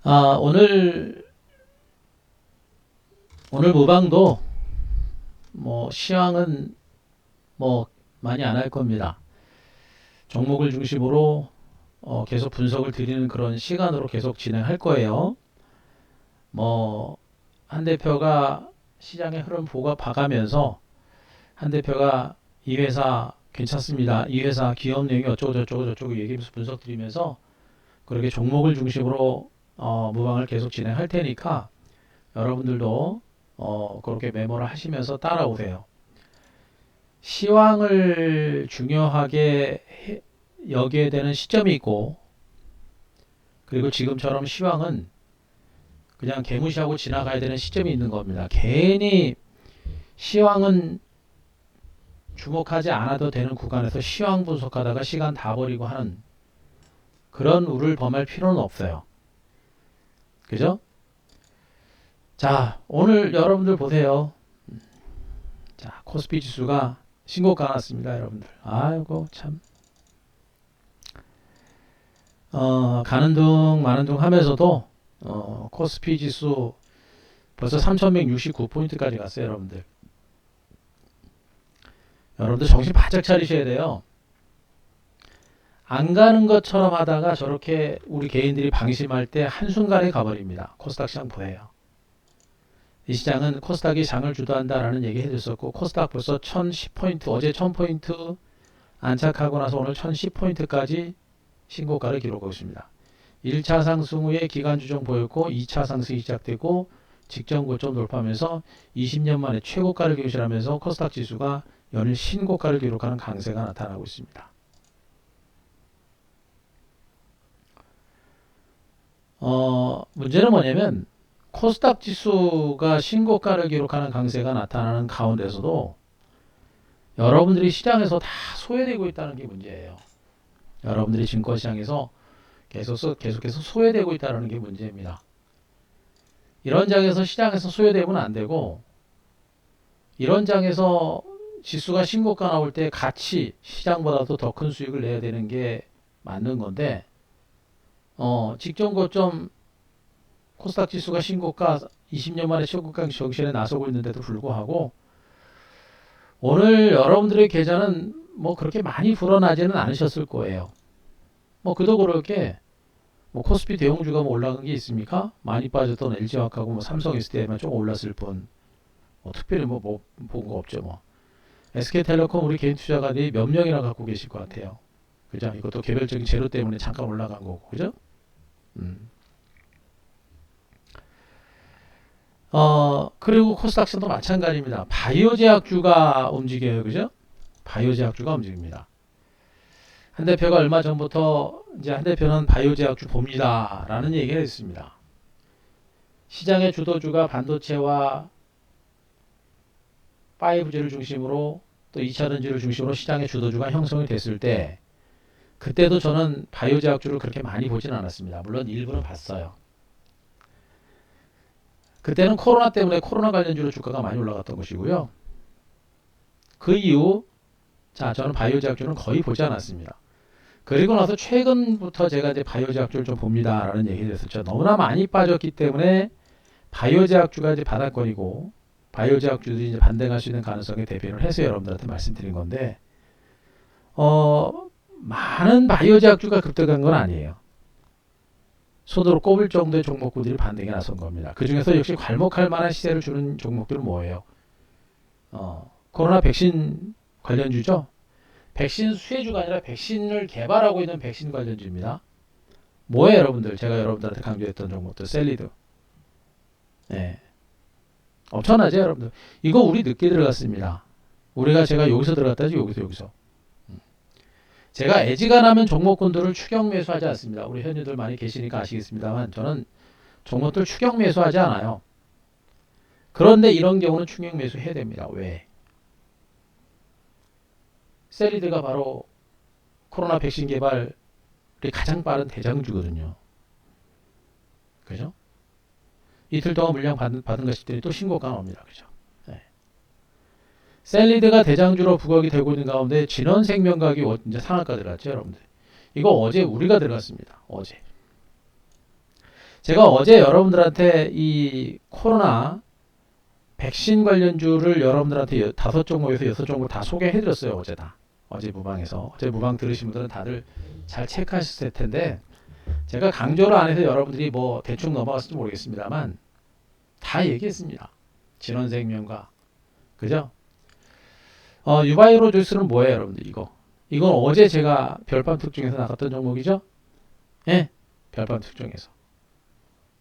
오늘 무방도 뭐 시황은 뭐 많이 안 할 겁니다. 종목을 중심으로 계속 분석을 드리는 그런 시간으로 계속 진행할 거예요. 뭐 한 대표가 시장의 흐름 보고 봐가면서 한 대표가 이 회사 괜찮습니다. 이 회사 기업 내용이 어쩌고 저쩌고 저쩌고 얘기하면서 분석 드리면서 그렇게 종목을 중심으로 무방을 계속 진행할 테니까 여러분들도 그렇게 메모를 하시면서 따라오세요. 시황을 중요하게 여기에 되는 시점이 있고, 그리고 지금처럼 시황은 그냥 개무시하고 지나가야 되는 시점이 있는 겁니다. 괜히 시황은 주목하지 않아도 되는 구간에서 시황 분석하다가 시간 다 버리고 하는 그런 우를 범할 필요는 없어요. 그죠? 자, 오늘 여러분들 보세요. 자, 코스피 지수가 신고가 났습니다, 여러분들. 아이고, 참. 가는 둥, 마는 둥 하면서도, 코스피 지수 벌써 3169포인트까지 갔어요, 여러분들. 여러분들 정신 바짝 차리셔야 돼요. 안 가는 것처럼 하다가 저렇게 우리 개인들이 방심할 때 한순간에 가버립니다. 코스닥 시장 보세요. 이 시장은 코스닥이 장을 주도한다라는 얘기 해줬었고, 코스닥 벌써 1010포인트, 어제 1000포인트 안착하고 나서 오늘 1010포인트까지 신고가를 기록하고 있습니다. 1차 상승 후에 기간 조정 보였고 2차 상승이 시작되고 직전 고점 돌파하면서 20년 만에 최고가를 기록하면서 코스닥 지수가 연일 신고가를 기록하는 강세가 나타나고 있습니다. 문제는 뭐냐면 코스닥 지수가 신고가를 기록하는 강세가 나타나는 가운데서도 여러분들이 시장에서 다 소외되고 있다는 게 문제예요. 여러분들이 증권시장에서 계속해서 소외되고 있다는 게 문제입니다. 이런 장에서 시장에서 소외되면 안 되고, 이런 장에서 지수가 신고가 나올 때 같이 시장보다도 더 큰 수익을 내야 되는 게 맞는 건데, 직전 고점 코스닥 지수가 신고가 20년 만에 최고가 정신에 나서고 있는데도 불구하고 오늘 여러분들의 계좌는 뭐 그렇게 많이 불어나지는 않으셨을 거예요. 뭐 그도 그렇게 뭐 코스피 대형주가 뭐 올라간 게 있습니까? 많이 빠졌던 LG화학하고 뭐 삼성 있을 때만 좀 올랐을 뿐, 뭐 특별히 뭐 본 거 없죠 뭐. SK텔레콤 우리 개인 투자가들이 몇 명이나 갖고 계실 것 같아요. 그죠? 이것도 개별적인 재료 때문에 잠깐 올라간 거고, 그죠? 음. 그리고 코스닥 시장도 마찬가지입니다. 바이오 제약주가 움직여요, 그죠? 바이오 제약주가 움직입니다. 한 대표가 얼마 전부터 이제 한 대표는 바이오 제약주 봅니다라는 얘기가 있습니다. 시장의 주도주가 반도체와 5G를 중심으로 또 2차전지를 중심으로 시장의 주도주가 형성이 됐을 때 그때도 저는 바이오 제약주를 그렇게 많이 보진 않았습니다. 물론 일부는 봤어요. 그때는 코로나 때문에 코로나 관련주로 주가가 많이 올라갔던 것이고요. 그 이후 저는 바이오 제약주는 거의 보지 않았습니다. 그리고 나서 최근부터 제가 이제 바이오 제약주를 좀 봅니다라는 얘기를 했었죠. 너무나 많이 빠졌기 때문에 바이오 제약주가 이제 바닥권이고 바이오 제약주들이 이제 반등할 수 있는 가능성에 대비를 해서 여러분들한테 말씀드린 건데, 많은 바이오 제약주가 급등한 건 아니에요. 손으로 꼽을 정도의 종목군들이 반등에 나선 겁니다. 그 중에서 역시 괄목할 만한 시세를 주는 종목들은 뭐예요? 코로나 백신 관련주죠. 백신 수혜주가 아니라 백신을 개발하고 있는 백신 관련주입니다. 뭐예요, 여러분들? 제가 여러분들한테 강조했던 종목들, 셀리드. 네. 엄청나죠, 여러분들? 이거 우리 늦게 들어갔습니다. 제가 여기서 들어갔다지, 여기서. 제가 애지간하면 종목군들을 추격 매수하지 않습니다. 우리 현유들 많이 계시니까 아시겠습니다만, 저는 종목들 추격 매수하지 않아요. 그런데 이런 경우는 추격 매수해야 됩니다. 왜? 셀리드가 바로 코로나 백신 개발이 가장 빠른 대장주거든요. 그죠? 이틀 동안 물량 받은 것이 때문에 또 신고가 나옵니다. 그죠? 네. 셀리드가 대장주로 부각이 되고 있는 가운데 진원생명과학이 이제 상한가 들어갔죠, 여러분들. 이거 어제 우리가 들어갔습니다. 어제. 제가 어제 여러분들한테 이 코로나 백신 관련주를 여러분들한테 5종목에서 6종목 다 소개해드렸어요. 어제 다. 어제 무방에서. 어제 무방 들으신 분들은 다들 잘 체크하셨을 텐데 제가 강조를 안 해서 여러분들이 뭐 대충 넘어갔을지 모르겠습니다만 다 얘기했습니다. 진원생명과 그죠? 유바이로 주스는 뭐예요, 여러분들? 이건 어제 제가 별밤 특종에서 나갔던 종목이죠? 예, 별밤 특종에서.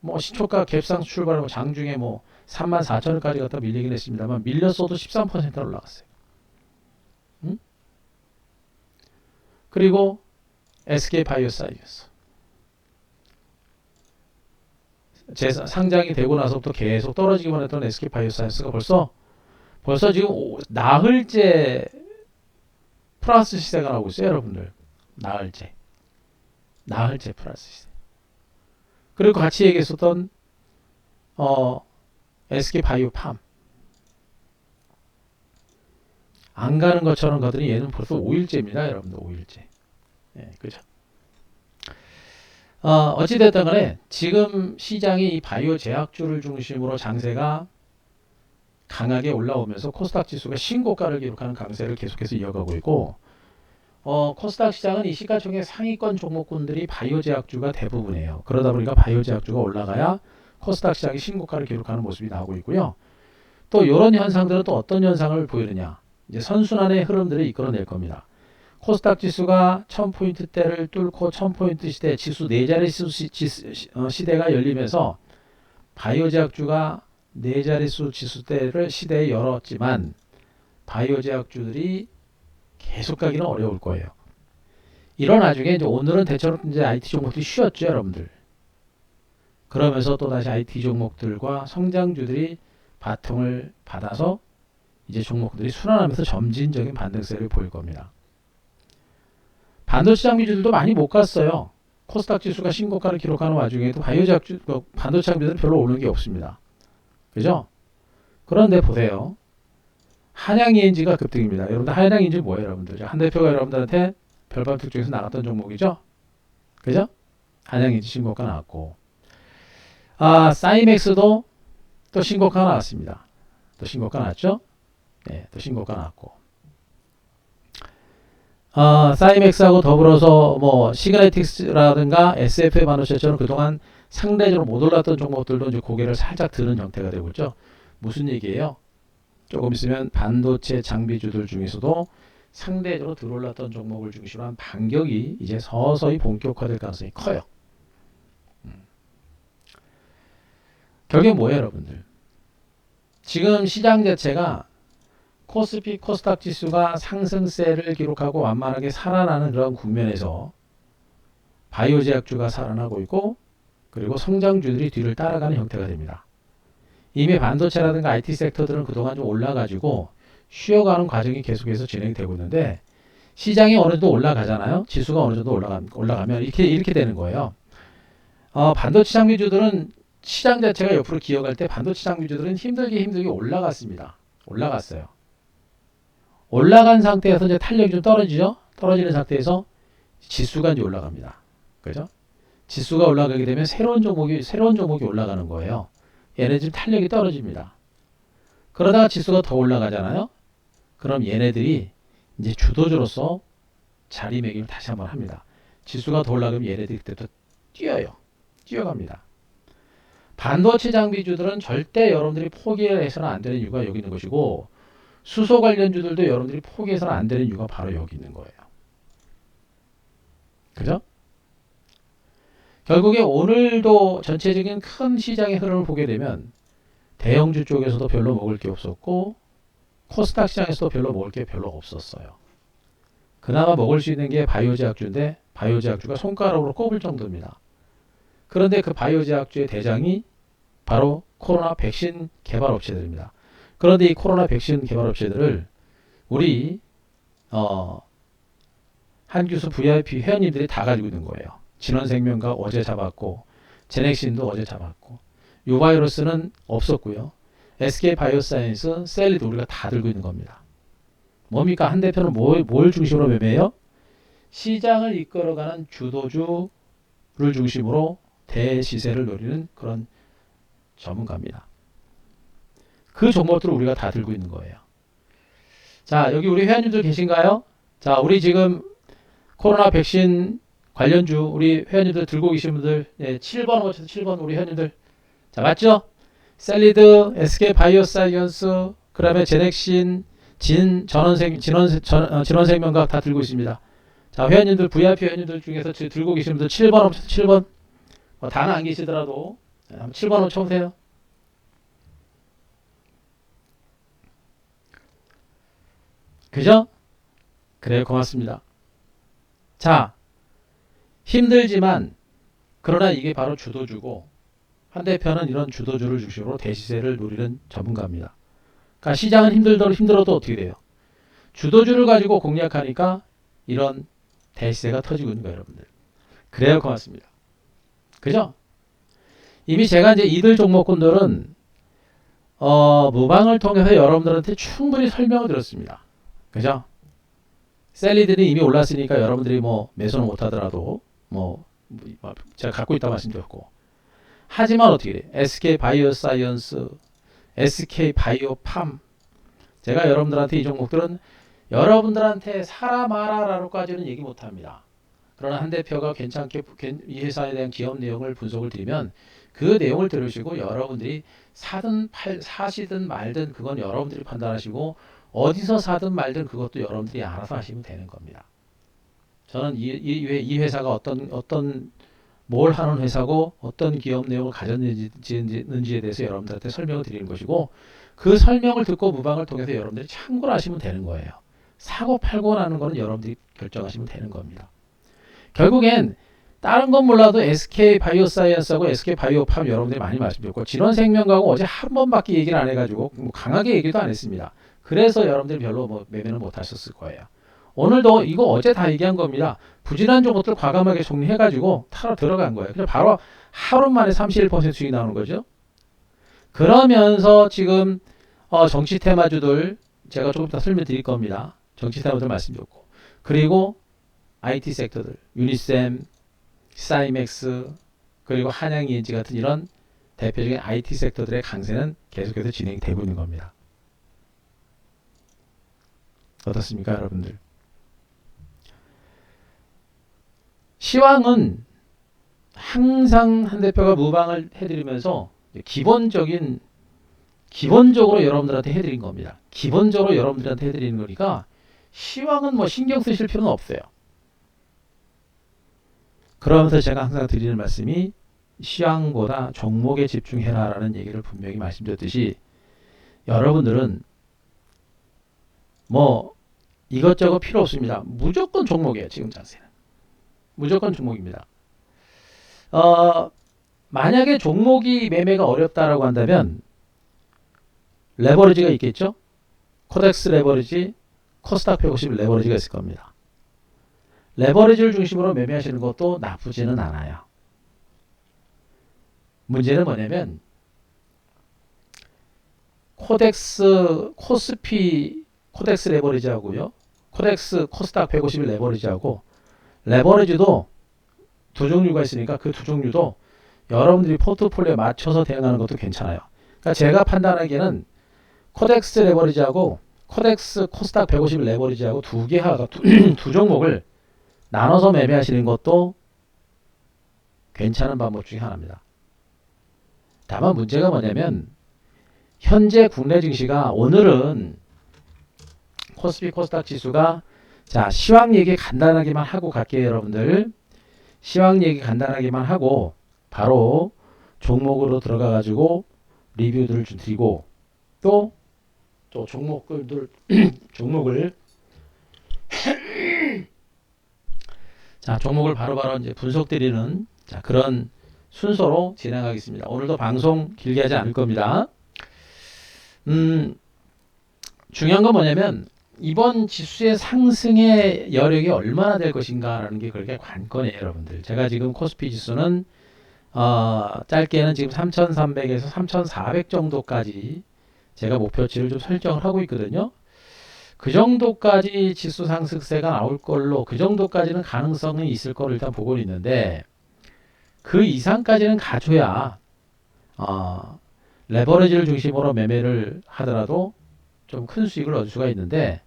뭐 시초가 갭상 출발하고 장중에 뭐 34,000원까지 갔다 밀리긴 했습니다만 밀렸어도 13% 올라갔어요. 응? 그리고 SK 바이오사이언스 상장이 되고 나서부터 계속 떨어지기만 했던 SK 바이오사이언스가 벌써 지금 나흘째 플러스 시세가 나오고 있어요, 여러분들. 나흘째 플러스 시세. 그리고 같이 얘기했었던 SK 바이오팜 안 가는 것처럼 가더니 얘는 벌써 5일째입니다, 여러분들. 5일째. 예, 그죠? 어찌됐든 간에 지금 시장이 이 바이오 제약주를 중심으로 장세가 강하게 올라오면서 코스닥 지수가 신고가를 기록하는 강세를 계속해서 이어가고 있고 코스닥 시장은 이 시가총액 상위권 종목군들이 바이오 제약주가 대부분이에요. 그러다 보니까 바이오 제약주가 올라가야 코스닥 시장이 신고가를 기록하는 모습이 나오고 있고요. 또 이런 현상들은 또 어떤 현상을 보이느냐. 이제 선순환의 흐름들을 이끌어낼 겁니다. 코스닥 지수가 1000포인트대를 뚫고 1000포인트 시대 지수 4자릿수 시대가 열리면서 바이오 제약주가 4자릿수 지수대를 시대에 열었지만 바이오 제약주들이 계속 가기는 어려울 거예요. 이런 와중에 이제 오늘은 대체로 이제 IT 종목들이 쉬었죠, 여러분들. 그러면서 또 다시 IT 종목들과 성장주들이 바통을 받아서 이제 종목들이 순환하면서 점진적인 반등세를 보일 겁니다. 반도체 장비주들도 많이 못 갔어요. 코스닥 지수가 신고가를 기록하는 와중에도 바이오 제약주, 반도체 장비들은 별로 오르는 게 없습니다. 그죠? 그런데 보세요. 한양ENG가 급등입니다. 여러분들 한양ENG 뭐예요, 여러분들? 한 대표가 여러분들한테 별밤 특종에서 나갔던 종목이죠? 그죠? 한양ENG 신고가 나왔고, 사이맥스도 또 신고가 나왔습니다. 또 신고가 나왔죠? 네, 또 신고가 나왔고. 사이맥스하고 더불어서 뭐 시그네틱스라든가 SF 반도체처럼 그동안 상대적으로 못 올랐던 종목들도 이제 고개를 살짝 드는 형태가 되고 있죠. 무슨 얘기예요? 조금 있으면 반도체 장비주들 중에서도 상대적으로 들어올랐던 종목을 중심으로 한 반격이 이제 서서히 본격화될 가능성이 커요. 결국엔 뭐예요, 여러분들? 지금 시장 자체가 코스피 코스닥 지수가 상승세를 기록하고 완만하게 살아나는 그런 국면에서 바이오 제약주가 살아나고 있고 그리고 성장주들이 뒤를 따라가는 형태가 됩니다. 이미 반도체라든가 IT 섹터들은 그동안 좀 올라가지고 쉬어가는 과정이 계속해서 진행이 되고 있는데 시장이 어느 정도 올라가잖아요. 지수가 어느 정도 올라가면 이렇게 되는 거예요. 반도체 장비주들은 시장 자체가 옆으로 기어갈 때 반도체 장비주들은 힘들게 올라갔습니다. 올라갔어요. 올라간 상태에서 이제 탄력이 좀 떨어지죠. 떨어지는 상태에서 지수가 이제 올라갑니다. 그죠? 지수가 올라가게 되면 새로운 종목이 올라가는 거예요. 얘네 지금 탄력이 떨어집니다. 그러다가 지수가 더 올라가잖아요. 그럼 얘네들이 이제 주도주로서 자리매김을 다시 한번 합니다. 지수가 더 올라가면 얘네들이 그때부터 뛰어갑니다. 반도체 장비주들은 절대 여러분들이 포기해서는 안 되는 이유가 여기 있는 것이고 수소 관련주들도 여러분들이 포기해서는 안 되는 이유가 바로 여기 있는 거예요. 그죠? 결국에 오늘도 전체적인 큰 시장의 흐름을 보게 되면 대형주 쪽에서도 별로 먹을 게 없었고 코스닥 시장에서도 별로 먹을 게 별로 없었어요. 그나마 먹을 수 있는 게 바이오 제약주인데 바이오 제약주가 손가락으로 꼽을 정도입니다. 그런데 그 바이오 제약주의 대장이 바로 코로나 백신 개발 업체들입니다. 그런데 이 코로나 백신 개발 업체들을 우리 한규수 VIP 회원님들이 다 가지고 있는 거예요. 진원생명과 어제 잡았고 제넥신도 어제 잡았고 유바이러스는 없었고요. SK 바이오사이언스, 셀리도 우리가 다 들고 있는 겁니다. 뭡니까? 한 대표는 뭘 중심으로 매매해요? 시장을 이끌어가는 주도주를 중심으로 대시세를 노리는 그런 전문가입니다. 그 종목들을 우리가 다 들고 있는 거예요. 자, 여기 우리 회원님들 계신가요? 자, 우리 지금 코로나 백신 관련주 우리 회원님들 들고 계신 분들, 예, 7번 오셔서 7번 우리 회원님들. 자, 맞죠? 셀리드, SK 바이오사이언스, 그다음에 제넥신, 진원생명과학 다 들고 있습니다. 자, 회원님들, VIP 회원님들 중에서 들고 계신 분들 7번 오셔서 7번. 다는 안 계시더라도 7번 쳐보세요. 그죠? 그래요. 고맙습니다. 자, 힘들지만 그러나 이게 바로 주도주고 한 대표는 이런 주도주를 중심으로 대시세를 노리는 전문가입니다. 그러니까 시장은 힘들어도 어떻게 돼요? 주도주를 가지고 공략하니까 이런 대시세가 터지고 있는 거예요, 여러분들. 그래요. 고맙습니다. 그죠? 이미 제가 이제 이들 종목군들은 무방을 통해서 여러분들한테 충분히 설명을 드렸습니다. 그죠? 셀리들이 이미 올랐으니까 여러분들이 뭐 매수는 못하더라도 뭐 제가 갖고 있다 말씀드렸고, 하지만 어떻게 돼? SK 바이오사이언스, SK 바이오팜, 제가 여러분들한테 이 종목들은 여러분들한테 사라 마라라고까지는 얘기 못합니다. 그러나 한 대표가 괜찮게 이 회사에 대한 기업 내용을 분석을 드리면 그 내용을 들으시고 여러분들이 사시든 말든 그건 여러분들이 판단하시고, 어디서 사든 말든 그것도 여러분들이 알아서 하시면 되는 겁니다. 저는 이 회사가 어떤 뭘 하는 회사고 어떤 기업 내용을 가졌는지에 대해서 여러분들한테 설명을 드리는 것이고, 그 설명을 듣고 무방을 통해서 여러분들이 참고를 하시면 되는 거예요. 사고 팔고 나는 거는 여러분들이 결정하시면 되는 겁니다. 결국엔 다른 건 몰라도 SK 바이오사이언스하고 SK 바이오팜 여러분들이 많이 말씀드렸고, 진원생명과하고 어제 한 번밖에 얘기를 안 해가지고 뭐 강하게 얘기도 안 했습니다. 그래서 여러분들이 별로 뭐 매매는 못 하셨을 거예요. 오늘도 이거 어제 다 얘기한 겁니다. 부진한 종목들 과감하게 정리해가지고 타러 들어간 거예요. 그냥 바로 하루 만에 31% 수익 나오는 거죠. 그러면서 지금 정치 테마주들 제가 조금 더 설명드릴 겁니다. 정치 테마주들 말씀드렸고, 그리고 IT 섹터들, 유니셈, 사이맥스, 그리고 한양ENG 같은 이런 대표적인 IT 섹터들의 강세는 계속해서 진행이 되고 있는 겁니다. 어떻습니까, 여러분들? 시황은 항상 한 대표가 무방을 해드리면서 기본적으로 여러분들한테 해드린 겁니다. 기본적으로 여러분들한테 해드리는 거니까 시황은 뭐 신경 쓰실 필요는 없어요. 그러면서 제가 항상 드리는 말씀이 시황보다 종목에 집중해라 라는 얘기를 분명히 말씀드렸듯이, 여러분들은 뭐 이것저것 필요 없습니다. 무조건 종목이에요. 지금 자세는 무조건 종목입니다. 만약에 종목이 매매가 어렵다라고 한다면 레버리지가 있겠죠. 코덱스 레버리지, 코스닥 150 레버리지가 있을 겁니다. 레버리지를 중심으로 매매하시는 것도 나쁘지는 않아요. 문제는 뭐냐면 코덱스 레버리지하고요, 코스닥 150 레버리지하고, 레버리지도 두 종류가 있으니까 그 두 종류도 여러분들이 포트폴리오에 맞춰서 대응하는 것도 괜찮아요. 그러니까 제가 판단하기에는 코덱스 레버리지하고 코스닥 150 레버리지하고 두 종목을 나눠서 매매하시는 것도 괜찮은 방법 중에 하나입니다. 다만 문제가 뭐냐면 현재 국내 증시가, 오늘은 코스피 코스닥 지수가, 자, 시황 얘기 간단하게만 하고 갈게요, 여러분들. 시황 얘기 간단하게만 하고 바로 종목으로 들어가 가지고 리뷰들을 좀 드리고, 또 종목을 자, 종목을 바로바로 이제 분석드리는, 자, 그런 순서로 진행하겠습니다. 오늘도 방송 길게 하지 않을 겁니다. 중요한 건 뭐냐면 이번 지수의 상승의 여력이 얼마나 될 것인가라는 게 그렇게 관건이에요, 여러분들. 제가 지금 코스피 지수는 짧게는 지금 3,300에서 3,400 정도까지 제가 목표치를 좀 설정을 하고 있거든요. 그 정도까지 지수 상승세가 나올 걸로, 그 정도까지는 가능성이 있을 거를 일단 보고 있는데, 그 이상까지는 가줘야 어, 레버리지를 중심으로 매매를 하더라도 좀 큰 수익을 얻을 수가 있는데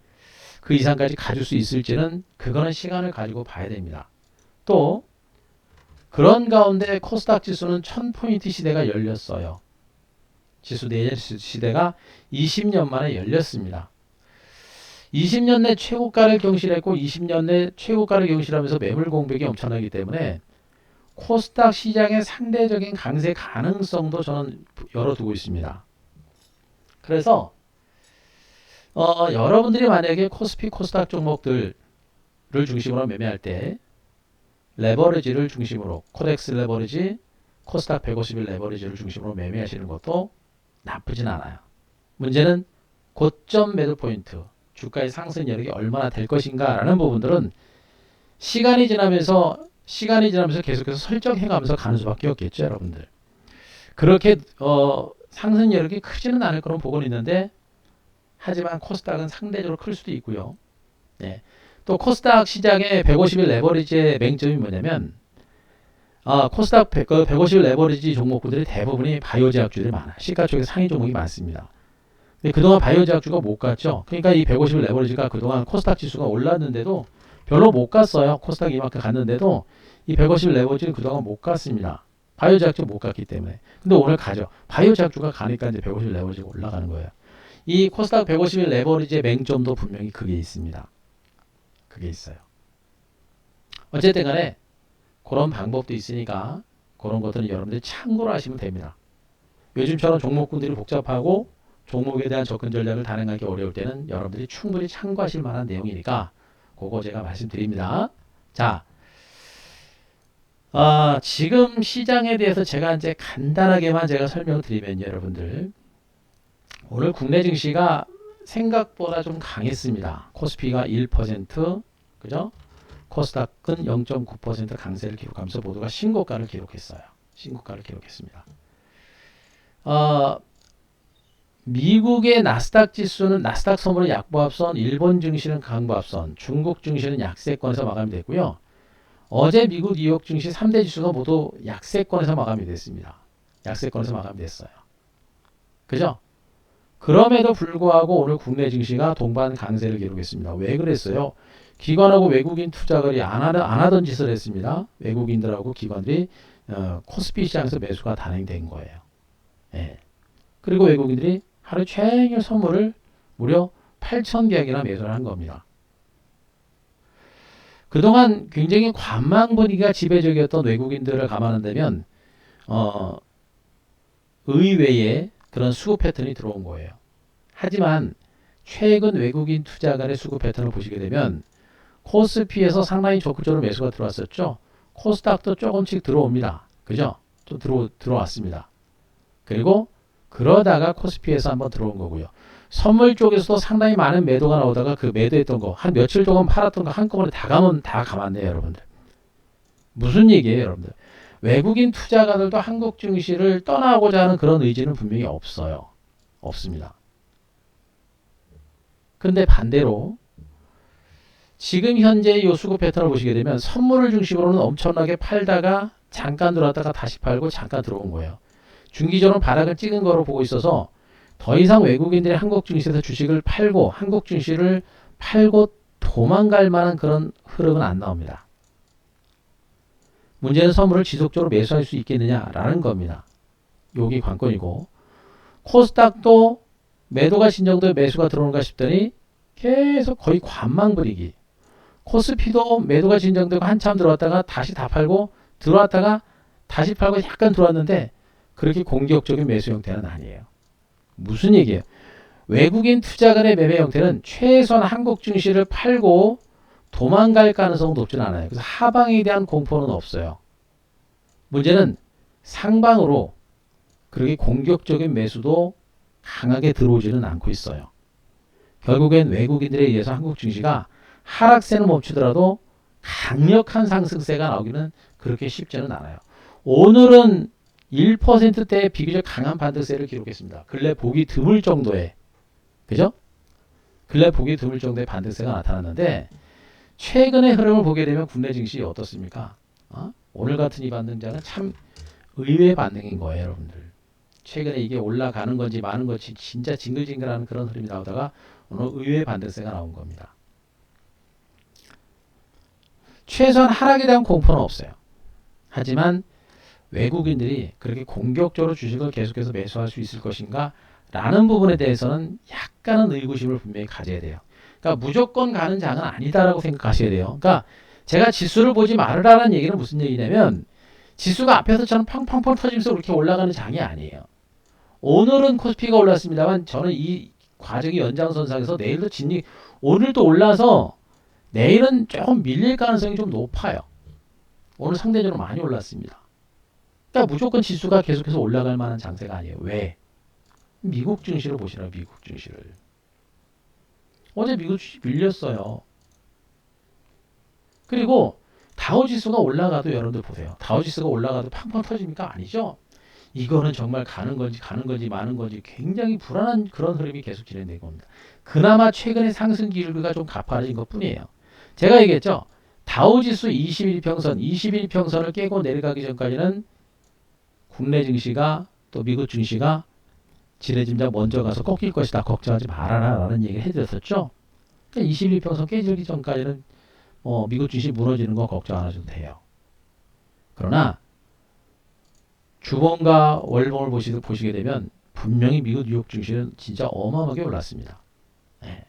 그 이상까지 가질 수 있을지는 그거는 시간을 가지고 봐야 됩니다. 또 그런 가운데 코스닥 지수는 1000포인트 시대가 열렸어요. 지수 내일 시대가 20년 만에 열렸습니다. 20년 내 최고가를 경신했고 20년 내 최고가를 경신하면서 매물 공백이 엄청나기 때문에 코스닥 시장의 상대적인 강세 가능성도 저는 열어두고 있습니다. 그래서 여러분들이 만약에 코스피 코스닥 종목들을 중심으로 매매할 때 레버리지를 중심으로 코덱스 레버리지 코스닥 150일 레버리지를 중심으로 매매하시는 것도 나쁘진 않아요. 문제는 고점 매도 포인트 주가의 상승 여력이 얼마나 될 것인가 라는 부분들은 시간이 지나면서 계속해서 설정해가면서 가는 수밖에 없겠죠, 여러분들. 그렇게 상승 여력이 크지는 않을 거로 보고는 있는데 하지만 코스닥은 상대적으로 클 수도 있고요. 네. 또 코스닥 시장의 150일 레버리지의 맹점이 뭐냐면 코스닥 150일 레버리지 종목들이 대부분이 바이오 제약주들이 많아요. 시가 쪽에 상위 종목이 많습니다. 근데 그동안 바이오 제약주가 못 갔죠. 그러니까 이 150일 레버리지가 그동안 코스닥 지수가 올랐는데도 별로 못 갔어요. 코스닥이 이만큼 갔는데도 이 150일 레버리지는 그동안 못 갔습니다. 바이오 제약주 못 갔기 때문에. 근데 오늘 가죠. 바이오 제약주가 가니까 이제 150일 레버리지가 올라가는 거예요. 이 코스닥 150일 레버리지의 맹점도 분명히 그게 있습니다. 그게 있어요. 어쨌든 간에 그런 방법도 있으니까 그런 것들은 여러분들이 참고로 하시면 됩니다. 요즘처럼 종목군들이 복잡하고 종목에 대한 접근 전략을 단행하기 어려울 때는 여러분들이 충분히 참고하실 만한 내용이니까 그거 제가 말씀드립니다. 자, 지금 시장에 대해서 제가 이제 간단하게만 제가 설명을 드리면요, 여러분들. 오늘 국내 증시가 생각보다 좀 강했습니다. 코스피가 1%, 그죠? 코스닥은 0.9% 강세를 기록하면서 모두가 신고가를 기록했어요. 신고가를 기록했습니다. 미국의 나스닥 지수는 나스닥 선물은 약보합선, 일본 증시는 강보합선, 중국 증시는 약세권에서 마감이 됐고요. 어제 미국 뉴욕 증시 3대 지수가 모두 약세권에서 마감이 됐습니다. 약세권에서 마감이 됐어요. 그죠? 그럼에도 불구하고 오늘 국내 증시가 동반 강세를 기록했습니다. 왜 그랬어요? 기관하고 외국인 투자거리 안 하던 짓을 했습니다. 외국인들하고 기관들이 코스피 시장에서 매수가 단행된 거예요. 예. 그리고 외국인들이 하루 종일 선물을 무려 8,000개이나 매수를 한 겁니다. 그동안 굉장히 관망 분위기가 지배적이었던 외국인들을 감안한다면 의외의 그런 수급 패턴이 들어온 거예요. 하지만 최근 외국인 투자가의 수급 패턴을 보시게 되면 코스피에서 상당히 적극적으로 매수가 들어왔었죠. 코스닥도 조금씩 들어옵니다. 그죠? 좀 들어왔습니다. 그리고 그러다가 코스피에서 한번 들어온 거고요. 선물 쪽에서도 상당히 많은 매도가 나오다가 그 매도했던 거 한 며칠 동안 팔았던 거 한꺼번에 다 감았네요, 여러분들. 무슨 얘기예요, 여러분들? 외국인 투자가들도 한국 증시를 떠나고자 하는 그런 의지는 분명히 없어요. 없습니다. 근데 반대로 지금 현재 이 수급 패턴을 보시게 되면 선물을 중심으로는 엄청나게 팔다가 잠깐 들어왔다가 다시 팔고 잠깐 들어온 거예요. 중기적으로 바닥을 찍은 거로 보고 있어서 더 이상 외국인들이 한국 증시에서 주식을 팔고 한국 증시를 팔고 도망갈 만한 그런 흐름은 안 나옵니다. 문제는 선물을 지속적으로 매수할 수 있겠느냐라는 겁니다. 여기 관건이고 코스닥도 매도가 진정되어 매수가 들어오는가 싶더니 계속 거의 관망 분위기. 코스피도 매도가 진정되고 한참 들어왔다가 다시 다 팔고 들어왔다가 다시 팔고 약간 들어왔는데 그렇게 공격적인 매수 형태는 아니에요. 무슨 얘기예요? 외국인 투자간의 매매 형태는 최소한 한국 증시를 팔고 도망갈 가능성은 높지는 않아요. 그래서 하방에 대한 공포는 없어요. 문제는 상방으로 그렇게 공격적인 매수도 강하게 들어오지는 않고 있어요. 결국엔 외국인들에 의해서 한국 증시가 하락세는 멈추더라도 강력한 상승세가 나오기는 그렇게 쉽지는 않아요. 오늘은 1%대의 비교적 강한 반등세를 기록했습니다. 근래 보기 드물 정도의, 그죠? 근래 보기 드물 정도의 반등세가 나타났는데 최근의 흐름을 보게 되면 국내 증시 어떻습니까? 오늘 같은 이 반등장은 참 의외의 반등인 거예요, 여러분들. 최근에 이게 올라가는 건지 마는 건지 진짜 징글징글하는 그런 흐름이 나오다가 오늘 의외의 반등세가 나온 겁니다. 최소한 하락에 대한 공포는 없어요. 하지만 외국인들이 그렇게 공격적으로 주식을 계속해서 매수할 수 있을 것인가 라는 부분에 대해서는 약간은 의구심을 분명히 가져야 돼요. 그러니까 무조건 가는 장은 아니다라고 생각하셔야 돼요. 그러니까 제가 지수를 보지 말으라는 얘기는 무슨 얘기냐면 지수가 앞에서처럼 팡팡팡 터지면서 그렇게 올라가는 장이 아니에요. 오늘은 코스피가 올랐습니다만 저는 이 과정이 연장선상에서 내일도 오늘도 올라서 내일은 조금 밀릴 가능성이 좀 높아요. 오늘 상대적으로 많이 올랐습니다. 그러니까 무조건 지수가 계속해서 올라갈 만한 장세가 아니에요. 왜? 미국 증시를 보시라고, 미국 증시를. 어제 미국 증시 밀렸어요. 그리고 다우지수가 올라가도 여러분들 보세요. 다우지수가 올라가도 팡팡 터집니까? 아니죠. 이거는 정말 가는 건지 마는 건지 굉장히 불안한 그런 흐름이 계속 진행되고 있습니다. 그나마 최근에 상승 기류가 좀 가파라진 것 뿐이에요. 제가 얘기했죠. 다우지수 21평선을 깨고 내려가기 전까지는 국내 증시가 또 미국 증시가 지레짐작 먼저 가서 꺾일 것이다. 걱정하지 말아라 라는 얘기를 해드렸었죠. 21평선 깨지기 전까지는 미국 증시 무너지는 거 걱정 안 하셔도 돼요. 그러나 주봉과 월봉을 보시게 되면 분명히 미국 뉴욕 증시는 진짜 어마어마하게 올랐습니다. 네.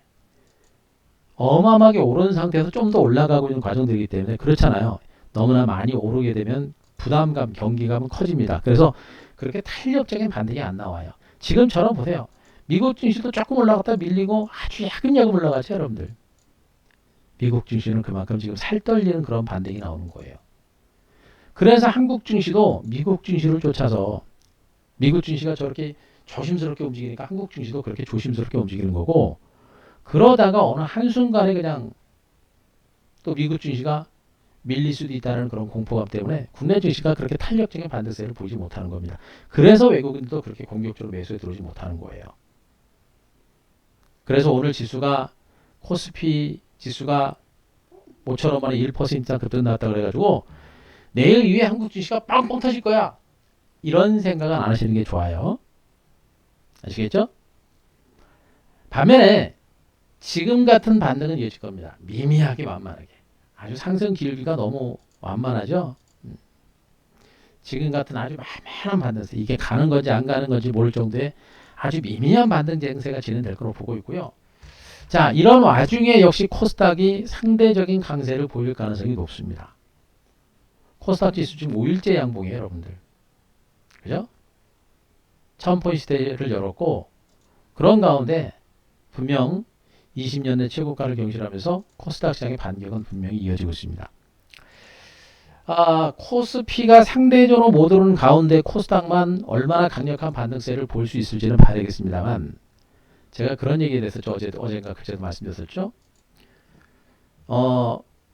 어마어마하게 오른 상태에서 좀 더 올라가고 있는 과정들이기 때문에 그렇잖아요. 너무나 많이 오르게 되면 부담감, 경기감은 커집니다. 그래서 그렇게 탄력적인 반등이 안 나와요. 지금처럼 보세요. 미국 증시도 조금 올라갔다 밀리고 아주 야금야금 올라가죠, 여러분들. 미국 증시는 그만큼 지금 살떨리는 그런 반등이 나오는 거예요. 그래서 한국 증시도 미국 증시를 쫓아서 미국 증시가 저렇게 조심스럽게 움직이니까 한국 증시도 그렇게 조심스럽게 움직이는 거고 그러다가 어느 한순간에 그냥 또 미국 증시가 밀릴 수도 있다는 그런 공포감 때문에 국내 증시가 그렇게 탄력적인 반등세를 보이지 못하는 겁니다. 그래서 외국인도 그렇게 공격적으로 매수에 들어오지 못하는 거예요. 그래서 오늘 지수가 코스피 지수가 모처럼 만에 1% 이상 급등 나왔다 그래가지고 내일 이후에 한국 증시가 빵빵 터질 거야. 이런 생각은 안 하시는 게 좋아요. 아시겠죠? 반면에 지금 같은 반등은 이어질 겁니다. 미미하게 완만하게. 아주 상승 기울기가 너무 완만하죠. 지금 같은 아주 만만한 반등세. 이게 가는 건지 안 가는 건지 모를 정도의 아주 미미한 반등 쟁세가 진행될 거로 보고 있고요. 자, 이런 와중에 역시 코스닥이 상대적인 강세를 보일 가능성이 높습니다. 코스닥 지수 지금 5일째 양봉이에요, 여러분들. 그죠? 1000포인트 시대를 열었고 그런 가운데 분명 20년 내 최고가를 경신하면서 코스닥 시장의 반격은 분명히 이어지고 있습니다. 코스피가 상대적으로 못 오르는 가운데 코스닥만 얼마나 강력한 반등세를 볼 수 있을지는 봐야 되겠습니다만 제가 그런 얘기에 대해서 어젠가 그제도 말씀드렸었죠.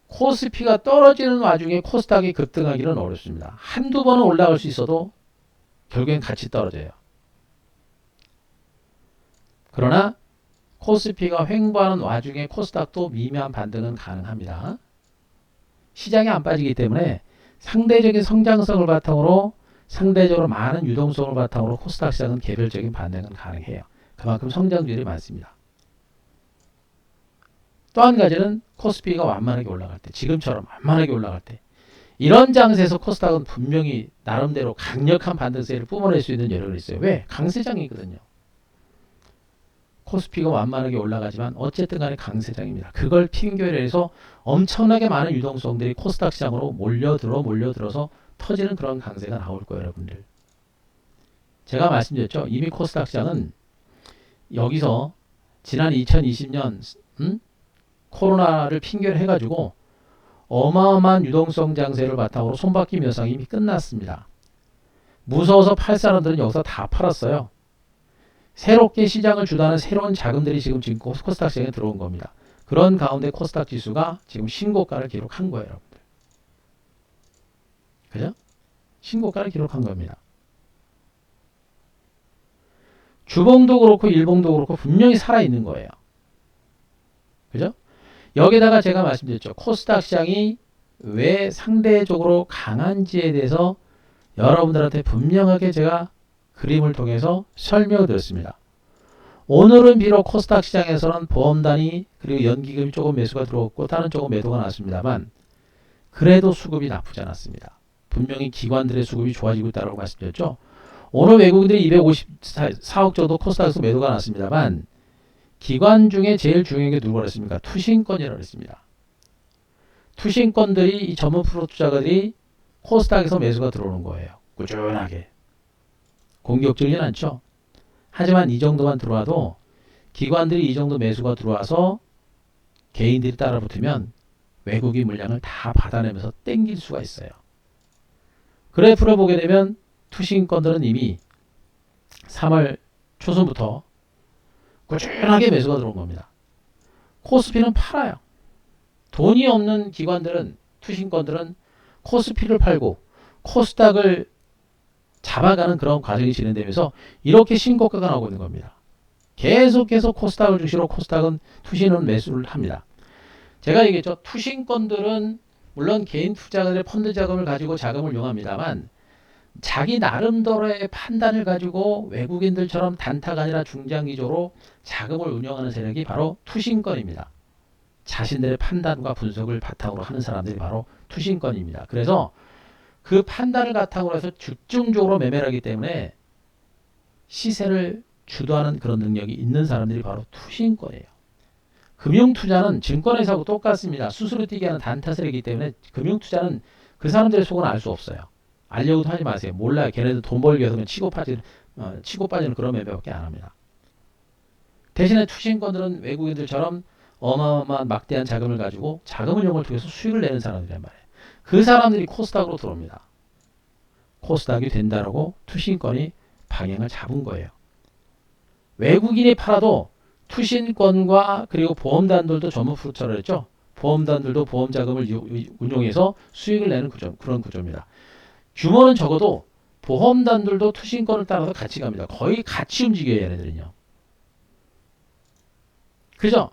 코스피가 떨어지는 와중에 코스닥이 급등하기는 어렵습니다. 한두 번은 올라갈 수 있어도 결국엔 같이 떨어져요. 그러나 코스피가 횡보하는 와중에 코스닥도 미미한 반등은 가능합니다. 시장이 안 빠지기 때문에 상대적인 성장성을 바탕으로 상대적으로 많은 유동성을 바탕으로 코스닥 시장은 개별적인 반등은 가능해요. 그만큼 성장률이 많습니다. 또 한 가지는 코스피가 완만하게 올라갈 때, 지금처럼 완만하게 올라갈 때 이런 장세에서 코스닥은 분명히 나름대로 강력한 반등세를 뿜어낼 수 있는 여력이 있어요. 왜? 강세장이거든요. 코스피가 완만하게 올라가지만 어쨌든 간에 강세장입니다. 그걸 핑계로 해서 엄청나게 많은 유동성들이 코스닥 시장으로 몰려들어서 터지는 그런 강세가 나올 거예요, 여러분들. 제가 말씀드렸죠. 이미 코스닥 시장은 여기서 지난 2020년 코로나를 핑계로 해가지고 어마어마한 유동성 장세를 바탕으로 손바뀜 여상이 이미 끝났습니다. 무서워서 팔 사람들은 여기서 다 팔았어요. 새롭게 시장을 주도하는 새로운 자금들이 지금 코스닥 시장에 들어온 겁니다. 그런 가운데 코스닥 지수가 지금 신고가를 기록한 거예요, 여러분들. 그죠? 신고가를 기록한 겁니다. 주봉도 그렇고 일봉도 그렇고 분명히 살아있는 거예요. 그죠? 여기다가 제가 말씀드렸죠. 코스닥 시장이 왜 상대적으로 강한지에 대해서 여러분들한테 분명하게 제가 그림을 통해서 설명을 드렸습니다. 오늘은 비록 코스닥 시장에서는 보험단위 그리고 연기금이 조금 매수가 들어왔고 다른 조금 매도가 났습니다만 그래도 수급이 나쁘지 않았습니다. 분명히 기관들의 수급이 좋아지고 있다고 말씀드렸죠. 오늘 외국인들이 254억 정도 코스닥에서 매도가 났습니다만 기관 중에 제일 중요한 게 누구라 했습니까? 투신권이라고 했습니다. 투신권들이 이 전문 프로 투자가들이 코스닥에서 매수가 들어오는 거예요. 꾸준하게. 공격적이진 않죠. 하지만 이 정도만 들어와도 기관들이 이 정도 매수가 들어와서 개인들이 따라붙으면 외국인 물량을 다 받아내면서 땡길 수가 있어요. 그래프를 보게 되면 투신권들은 이미 3월 초순부터 꾸준하게 매수가 들어온 겁니다. 코스피는 팔아요. 돈이 없는 기관들은 투신권들은 코스피를 팔고 코스닥을 잡아가는 그런 과정이 진행되면서 이렇게 신고가가 나오고 있는 겁니다. 계속해서 코스닥을 중심으로 코스닥은 투신은 매수를 합니다. 제가 얘기했죠. 투신권들은 물론 개인 투자자들의 펀드 자금을 가지고 자금을 이용합니다만 자기 나름대로의 판단을 가지고 외국인들처럼 단타가 아니라 중장기적으로 자금을 운영하는 세력이 바로 투신권입니다. 자신들의 판단과 분석을 바탕으로 하는 사람들이 바로 투신권입니다. 그래서 그 판단을 바탕으로 해서 집중적으로 매매를 하기 때문에 시세를 주도하는 그런 능력이 있는 사람들이 바로 투신권이에요. 금융투자는 증권회사하고 똑같습니다. 수수료 뛰게 하는 단타 세력이기 때문에 금융투자는 그 사람들의 속은 알 수 없어요. 알려고도 하지 마세요. 몰라요. 걔네들 돈 벌기 위해서 그냥 치고 빠지는 그런 매매밖에 안 합니다. 대신에 투신권들은 외국인들처럼 어마어마한 막대한 자금을 가지고 자금 운용을 통해서 수익을 내는 사람들이란 말이에요. 그 사람들이 코스닥으로 들어옵니다. 코스닥이 된다라고 투신권이 방향을 잡은 거예요. 외국인이 팔아도 투신권과 그리고 보험단들도 전문 프로처럼 했죠. 보험단들도 보험 자금을 운용해서 수익을 내는 구조, 그런 구조입니다. 규모는 적어도 보험단들도 투신권을 따라서 같이 갑니다. 거의 같이 움직여요, 얘네들은요. 그죠?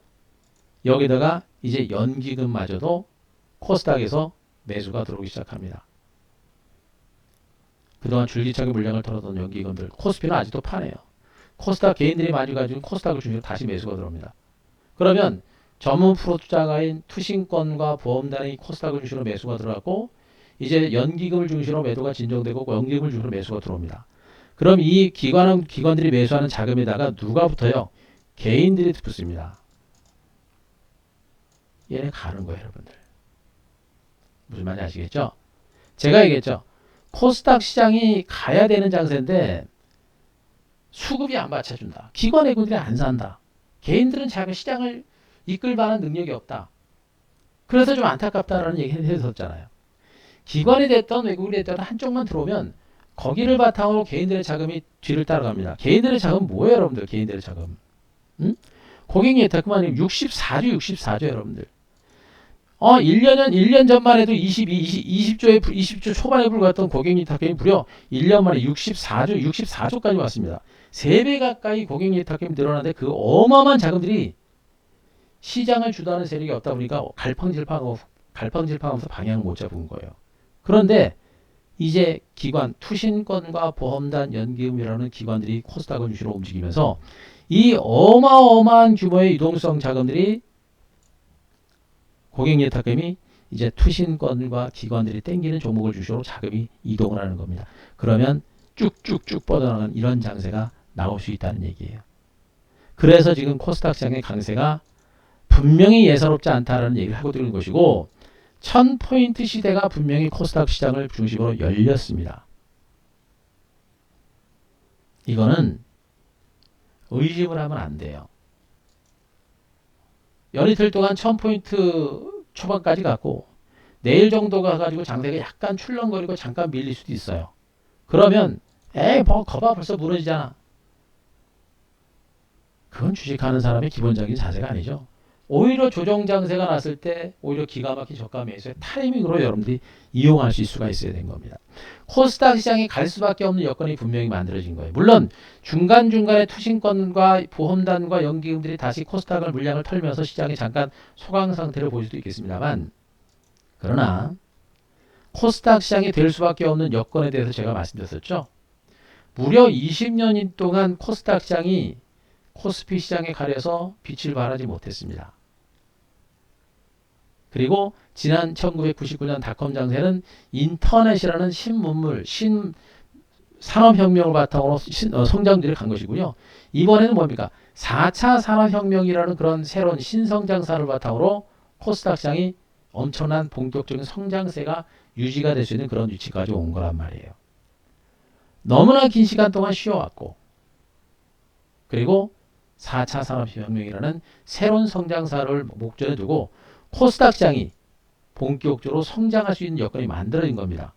여기다가 이제 연기금마저도 코스닥에서 매수가 들어오기 시작합니다. 그동안 줄기차게 물량을 털었던 연기금들 코스피는 아직도 파네요. 코스닥 개인들이 많이 가지고 코스닥을 중심으로 다시 매수가 들어옵니다. 그러면 전문 프로 투자가인 투신권과 보험단이 코스닥을 중심으로 매수가 들어갔고 이제 연기금을 중심으로 매도가 진정되고 연기금을 중심으로 매수가 들어옵니다. 그럼 이 기관들이 매수하는 자금에다가 누가 붙어요? 개인들이 붙습니다. 얘네 가는 거예요, 여러분들. 무슨 말인지 아시겠죠? 제가 얘기했죠. 코스닥 시장이 가야 되는 장세인데 수급이 안 받쳐준다. 기관 외국인들이 안 산다. 개인들은 자기 시장을 이끌 만한 능력이 없다. 그래서 좀 안타깝다라는 얘기를 했었잖아요. 기관이 됐던 외국인이 됐던 한쪽만 들어오면 거기를 바탕으로 개인들의 자금이 뒤를 따라갑니다. 개인들의 자금 뭐예요, 여러분들? 개인들의 자금. 응? 고객 예탁금만 64조 여러분들. 1년 전만 해도 20조 초반에 불과했던 고객 예탁금이 무려 1년 만에 64조까지 왔습니다. 3배 가까이 고객 예탁금이 늘어나는데 그 어마어마한 자금들이 시장을 주도하는 세력이 없다 보니까 갈팡질팡하면서 방향을 못 잡은 거예요. 그런데 이제 기관, 투신권과 보험단, 연기금이라는 기관들이 코스닥을 주시로 움직이면서 이 어마어마한 규모의 유동성 자금들이 고객 예탁금이 이제 투신권과 기관들이 땡기는 종목을 주시로 자금이 이동을 하는 겁니다. 그러면 쭉쭉쭉 뻗어나가는 이런 장세가 나올 수 있다는 얘기예요. 그래서 지금 코스닥 시장의 강세가 분명히 예사롭지 않다라는 얘기를 하고 있는 것이고 1000포인트 시대가 분명히 코스닥 시장을 중심으로 열렸습니다. 이거는 의심을 하면 안 돼요. 연이틀 동안 1000포인트 초반까지 갔고 내일 정도 가가지고 장세가 약간 출렁거리고 잠깐 밀릴 수도 있어요. 그러면 거봐 벌써 무너지잖아. 그건 주식하는 사람의 기본적인 자세가 아니죠. 오히려 조정 장세가 났을 때 오히려 기가 막힌 저가 매수의 타이밍으로 여러분들이 이용할 수가 있어야 되는 겁니다. 코스닥 시장이 갈 수밖에 없는 여건이 분명히 만들어진 거예요. 물론 중간중간에 투신권과 보험단과 연기금들이 다시 코스닥을 물량을 털면서 시장이 잠깐 소강 상태를 보일 수도 있겠습니다만 그러나 코스닥 시장이 될 수밖에 없는 여건에 대해서 제가 말씀드렸었죠. 무려 20년 동안 코스닥 시장이 코스피 시장에 가려서 빛을 발하지 못했습니다. 그리고 지난 1999년 닷컴 장세는 인터넷이라는 신문물, 산업혁명을 바탕으로 성장들이 간 것이고요. 이번에는 뭡니까? 4차 산업혁명이라는 그런 새로운 신성장사를 바탕으로 코스닥 시장이 엄청난 본격적인 성장세가 유지가 될 수 있는 그런 위치까지 온 거란 말이에요. 너무나 긴 시간 동안 쉬어왔고, 그리고 4차 산업혁명이라는 새로운 성장사를 목전에 두고 코스닥 시장이 본격적으로 성장할 수 있는 여건이 만들어진 겁니다.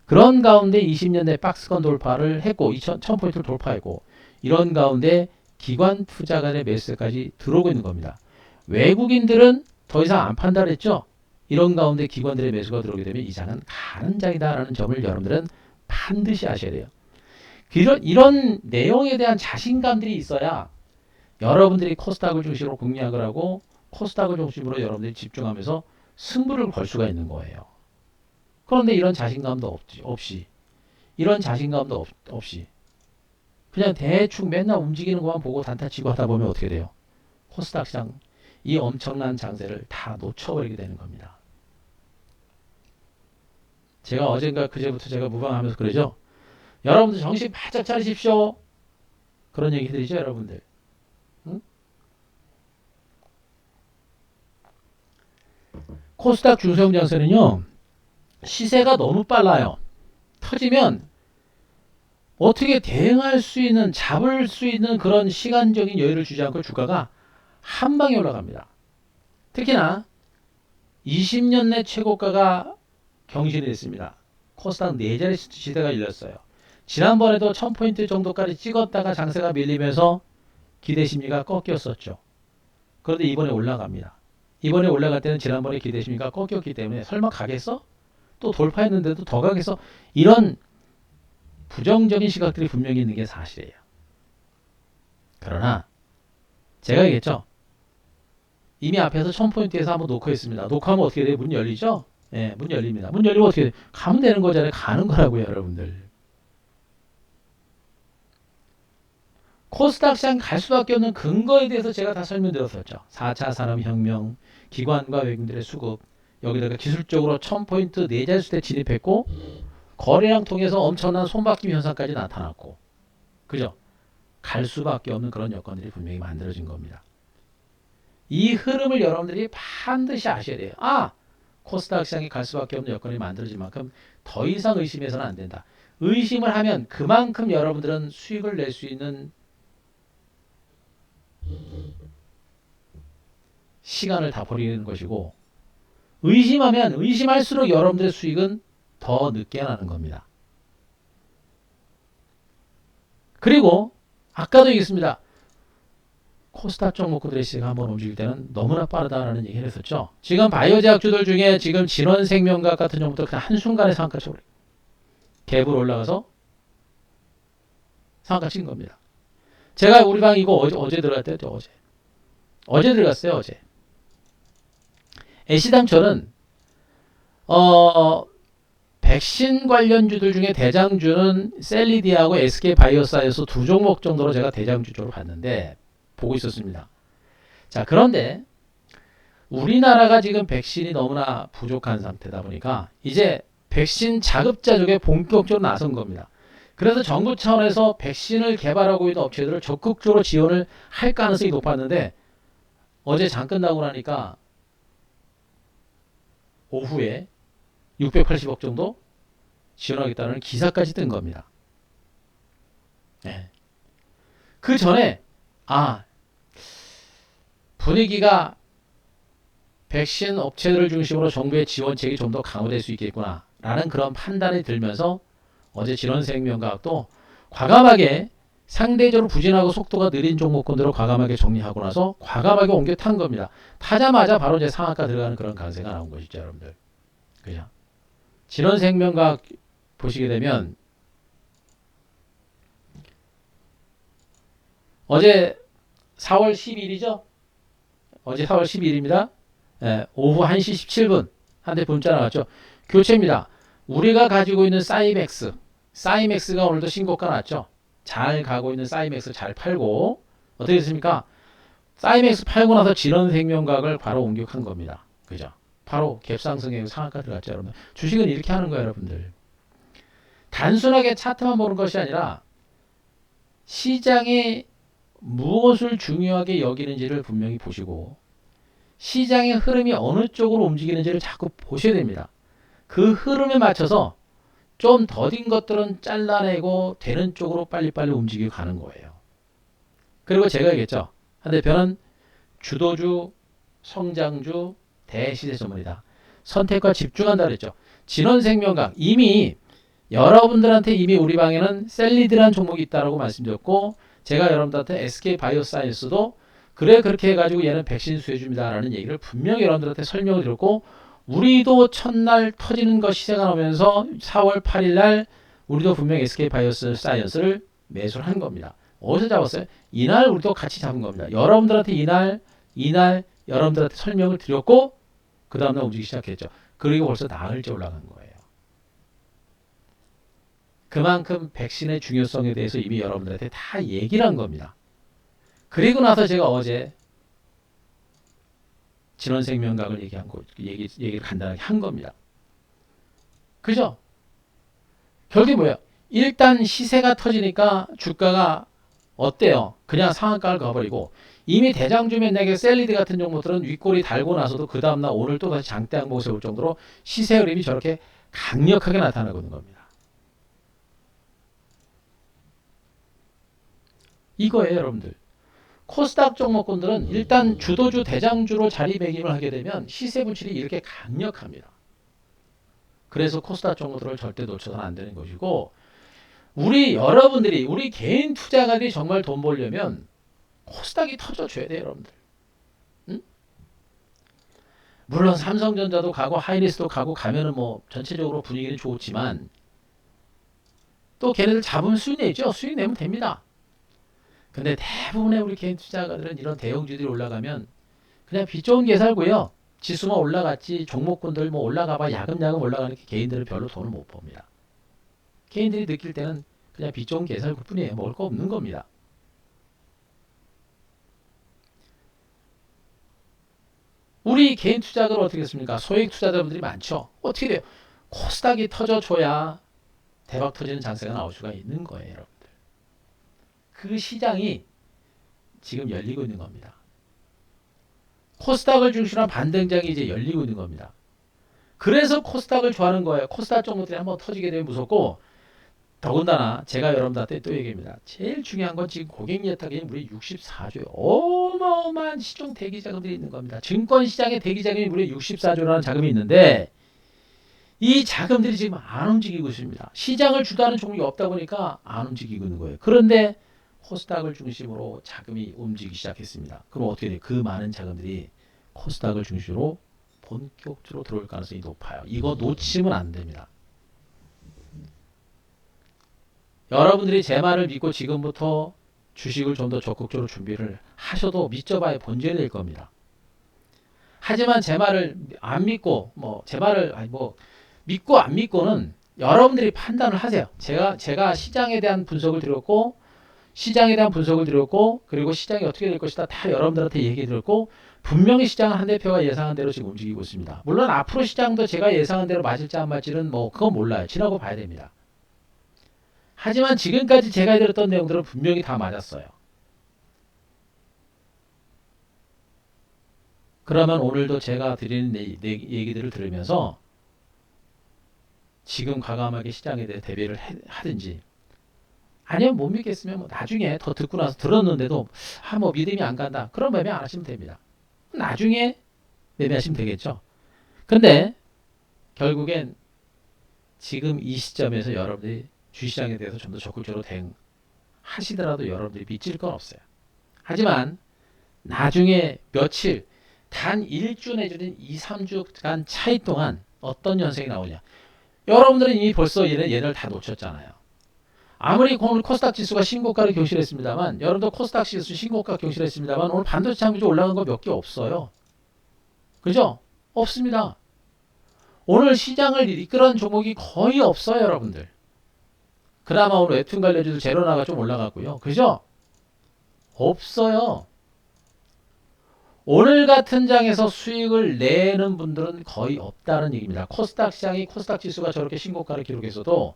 그런 가운데 20년대 박스권 돌파를 했고 1000포인트를 돌파했고, 이런 가운데 기관 투자간의 매수세까지 들어오고 있는 겁니다. 외국인들은 더 이상 안 판단했죠. 이런 가운데 기관들의 매수가 들어오게 되면 이 장은 가는 장이다라는 점을 여러분들은 반드시 아셔야 돼요. 이런 내용에 대한 자신감들이 있어야 여러분들이 코스닥을 중심으로 공략을 하고 코스닥을 중심으로 여러분들이 집중하면서 승부를 걸 수가 있는 거예요. 그런데 이런 자신감도 없이 이런 자신감도 없이 그냥 대충 맨날 움직이는 것만 보고 단타 치고 하다 보면 어떻게 돼요? 코스닥 시장 이 엄청난 장세를 다 놓쳐버리게 되는 겁니다. 제가 어젠가 그제부터 제가 무방하면서 그러죠. 여러분들 정신 바짝 차리십시오. 그런 얘기 드리죠, 여러분들. 응? 코스닥 중소형 장세는요, 시세가 너무 빨라요. 터지면 어떻게 대응할 수 있는, 잡을 수 있는 그런 시간적인 여유를 주지 않고 주가가 한 방에 올라갑니다. 특히나 20년 내 최고가가 경신이 됐습니다. 코스닥 4자리 시대가 열렸어요. 지난번에도 1000포인트 정도까지 찍었다가 장세가 밀리면서 기대심리가 꺾였었죠. 그런데 이번에 올라갑니다. 이번에 올라갈 때는 지난번에 기대심리가 꺾였기 때문에 설마 가겠어? 또 돌파했는데도 더 가겠어? 이런 부정적인 시각들이 분명히 있는 게 사실이에요. 그러나 제가 얘기했죠. 이미 앞에서 1000포인트에서 한번 녹화했습니다. 녹화하면 어떻게 돼요? 문 열리죠? 예, 문 열립니다. 문 열리면 어떻게 돼요? 가면 되는 거잖아요. 가는 거라고요, 여러분들. 코스닥 시장 갈 수밖에 없는 근거에 대해서 제가 다 설명드렸었죠. 4차 산업혁명, 기관과 외국인들의 수급, 여기다가 기술적으로 1000포인트 4자리 수대 진입했고 거래량 통해서 엄청난 손바뀜 현상까지 나타났고, 그죠? 갈 수밖에 없는 그런 여건들이 분명히 만들어진 겁니다. 이 흐름을 여러분들이 반드시 아셔야 돼요. 아, 코스닥 시장이 갈 수밖에 없는 여건이 만들어진 만큼 더 이상 의심해서는 안 된다. 의심을 하면 그만큼 여러분들은 수익을 낼 수 있는 시간을 다 버리는 것이고, 의심하면 의심할수록 여러분들의 수익은 더 늦게 나는 겁니다. 그리고 아까도 얘기했습니다. 코스닥 종목들의 시세가 한번 움직일 때는 너무나 빠르다라는 얘기를 했었죠. 지금 바이오제약주들 중에 지금 진원생명과학 같은 종목들 그냥 한순간에 상한가 쳐버려요. 갭으로 올라가서 상한가 친 겁니다. 제가 우리 방 이거 어제 들어갔대요. 어제 들어갔어요. 어제. 애시당초는 백신 관련주들 중에 대장주는 셀리디하고 SK바이오사이언스 두 종목 정도로 제가 대장주 쪽으로 봤는데 보고 있었습니다. 자, 그런데 우리나라가 지금 백신이 너무나 부족한 상태다 보니까 이제 백신 자급자 쪽에 본격적으로 나선 겁니다. 그래서 정부 차원에서 백신을 개발하고 있는 업체들을 적극적으로 지원을 할 가능성이 높았는데 어제 장 끝나고 나니까 오후에 680억 정도 지원하겠다는 기사까지 뜬 겁니다. 네. 그 전에 분위기가 백신 업체들을 중심으로 정부의 지원책이 좀 더 강화될 수 있겠구나 라는 그런 판단이 들면서 어제 진원생명과학도 과감하게 상대적으로 부진하고 속도가 느린 종목군들을 과감하게 정리하고 나서 과감하게 옮겨 탄 겁니다. 타자마자 바로 이제 상한가 들어가는 그런 강세가 나온 것이죠, 여러분들. 그죠? 진원생명과학 보시게 되면 어제 4월 10일이죠? 어제 4월 12일입니다. 오후 1시 17분 한대 문자 나왔죠. 교체입니다. 우리가 가지고 있는 사이맥스가 오늘도 신고가 났죠. 잘 가고 있는 사이맥스 잘 팔고 어떻게 됐습니까? 사이맥스 팔고 나서 진원생명각을 바로 옹격한 겁니다. 그죠? 바로 갭상승에 상한가 들어갔죠, 여러분. 주식은 이렇게 하는 거예요, 여러분들. 단순하게 차트만 보는 것이 아니라 시장이 무엇을 중요하게 여기는지를 분명히 보시고 시장의 흐름이 어느 쪽으로 움직이는지를 자꾸 보셔야 됩니다. 그 흐름에 맞춰서 좀 더딘 것들은 잘라내고 되는 쪽으로 빨리빨리 움직여 가는 거예요. 그리고 제가 얘기했죠. 한 대표는 주도주, 성장주, 대시세 전문이다. 선택과 집중한다 그랬죠. 진원생명각 이미 여러분들한테 이미 우리 방에는 셀리드라는 종목이 있다고 말씀드렸고 제가 여러분들한테 SK바이오사이언스도 그래 그렇게 해가지고 얘는 백신 수혜줍니다 라는 얘기를 분명히 여러분들한테 설명을 드렸고 우리도 첫날 터지는 거 시세가 나오면서 4월 8일 날 우리도 분명히 SK바이오사이언스를 매수를 한 겁니다. 어디서 잡았어요? 이날 우리도 같이 잡은 겁니다. 여러분들한테 이날 여러분들한테 설명을 드렸고 그 다음날 움직이기 시작했죠. 그리고 벌써 나흘째 올라간 거예요. 그만큼 백신의 중요성에 대해서 이미 여러분들한테 다 얘기를 한 겁니다. 그리고 나서 제가 어제 진원생명각을 얘기를 간단하게 한 겁니다. 그죠? 결국에 뭐예요? 일단 시세가 터지니까 주가가 어때요? 그냥 상한가를 가버리고 이미 대장주 맥락의 셀리드 같은 종목들은 윗골이 달고 나서도 그 다음날 오늘 또다시 장대 항목을 세울 정도로 시세 흐름이 저렇게 강력하게 나타나고 있는 겁니다. 이거예요, 여러분들. 코스닥 종목군들은 일단 주도주 대장주로 자리매김을 하게 되면 시세 분출이 이렇게 강력합니다. 그래서 코스닥 종목들을 절대 놓쳐서는 안 되는 것이고 여러분들이 우리 개인 투자가들이 정말 돈 벌려면 코스닥이 터져줘야 돼요, 여러분들. 응? 물론 삼성전자도 가고 하이닉스도 가고 가면은 뭐 전체적으로 분위기는 좋지만 또 걔네들 잡으면 수익 내죠. 수익 내면 됩니다. 근데 대부분의 우리 개인 투자가들은 이런 대형주들이 올라가면 그냥 빚 좋은 게 살고요. 지수만 올라갔지 종목군들 뭐 올라가봐 야금야금 올라가는 개인들은 별로 돈을 못 법니다. 개인들이 느낄 때는 그냥 빚 좋은 게 살고 뿐이에요. 먹을 거 없는 겁니다. 우리 개인 투자자들은 어떻게 했습니까? 소액 투자자분들이 많죠. 어떻게 돼요? 코스닥이 터져줘야 대박 터지는 장세가 나올 수가 있는 거예요, 여러분들. 그 시장이 지금 열리고 있는 겁니다. 코스닥을 중심으로 한 반등장이 이제 열리고 있는 겁니다. 그래서 코스닥을 좋아하는 거예요. 코스닥 종목들이 한번 터지게 되면 무섭고 더군다나 제가 여러분들한테 또 얘기합니다. 제일 중요한 건 지금 고객 예탁이 무려 64조예요. 어마어마한 시중 대기 자금들이 있는 겁니다. 증권시장에 대기 자금이 무려 64조라는 자금이 있는데 이 자금들이 지금 안 움직이고 있습니다. 시장을 주도하는 종목이 없다 보니까 안 움직이고 있는 거예요. 그런데 코스닥을 중심으로 자금이 움직이기 시작했습니다. 그럼 어떻게 돼요? 그 많은 자금들이 코스닥을 중심으로 본격적으로 들어올 가능성이 높아요. 이거 놓치면 안 됩니다. 여러분들이 제 말을 믿고 지금부터 주식을 좀 더 적극적으로 준비를 하셔도 믿져봐야 본전이 될 겁니다. 하지만 제 말을 안 믿고 제 말을 믿고 안 믿고는 여러분들이 판단을 하세요. 제가 시장에 대한 분석을 드렸고 그리고 시장이 어떻게 될 것이다 다 여러분들한테 얘기 드렸고 분명히 시장은 한 대표가 예상한 대로 지금 움직이고 있습니다. 물론 앞으로 시장도 제가 예상한 대로 맞을지 안 맞을지는 그건 몰라요. 지나고 봐야 됩니다. 하지만 지금까지 제가 드렸던 내용들은 분명히 다 맞았어요. 그러면 오늘도 제가 드리는 얘기들을 들으면서 지금 과감하게 시장에 대해 대비를 하든지 아니면 못 믿겠으면 나중에 더 듣고 나서 들었는데도 믿음이 안 간다. 그럼 매매 안 하시면 됩니다. 나중에 매매하시면 되겠죠. 근데 결국엔 지금 이 시점에서 여러분들이 주시장에 대해서 좀 더 적극적으로 대응하시더라도 여러분들이 믿질 건 없어요. 하지만 나중에 며칠 단 1주 내지는 2, 3주간 차이 동안 어떤 현상이 나오냐. 여러분들은 이미 벌써 얘를 다 놓쳤잖아요. 아무리 오늘 코스닥 지수가 신고가를 경신했습니다만 여러분도 코스닥 지수 신고가 경신했습니다만 오늘 반도체 장비주 올라간 거 몇 개 없어요. 그죠? 없습니다. 오늘 시장을 이끌어낸 종목이 거의 없어요, 여러분들. 그나마 오늘 웹툰 관련주도 제로나가 좀 올라갔고요. 그죠? 없어요. 오늘 같은 장에서 수익을 내는 분들은 거의 없다는 얘기입니다. 코스닥 시장이 코스닥 지수가 저렇게 신고가를 기록했어도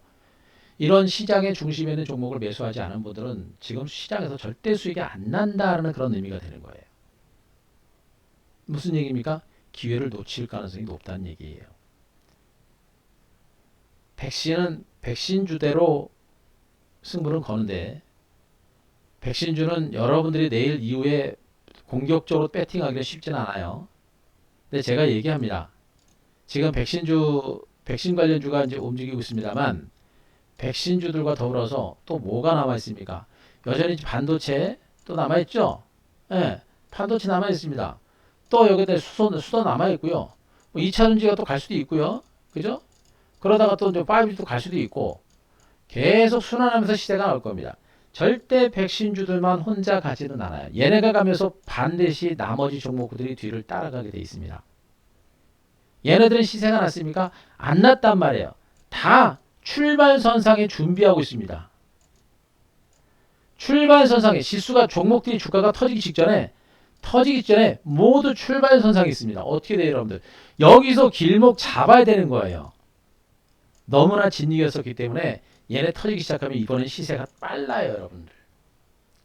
이런 시장의 중심에 있는 종목을 매수하지 않은 분들은 지금 시장에서 절대 수익이 안 난다는 그런 의미가 되는 거예요. 무슨 얘기입니까? 기회를 놓칠 가능성이 높다는 얘기예요. 백신은 백신주대로 승부는 거는데 백신주는 여러분들이 내일 이후에 공격적으로 배팅하기가 쉽지는 않아요. 근데 제가 얘기합니다. 지금 백신 관련주가 이제 움직이고 있습니다만 백신주들과 더불어서 또 뭐가 남아 있습니까? 여전히 반도체 또 남아 있죠. 예, 반도체 남아 있습니다. 또 여기다 수도 남아 있고요. 뭐 2차 전지가 또 갈 수도 있고요. 그죠? 그러다가 또 이제 5G도 갈 수도 있고 계속 순환하면서 시대가 나올 겁니다. 절대 백신주들만 혼자 가지는 않아요. 얘네가 가면서 반드시 나머지 종목들이 뒤를 따라가게 돼 있습니다. 얘네들은 시세가 났습니까? 안 났단 말이에요. 다 출발선상에 준비하고 있습니다. 출발선상에 지수가 종목들이 주가가 터지기 전에 모두 출발선상에 있습니다. 어떻게 돼요, 여러분들? 여기서 길목 잡아야 되는 거예요. 너무나 진리였었기 때문에 얘네 터지기 시작하면 이번엔 시세가 빨라요, 여러분들.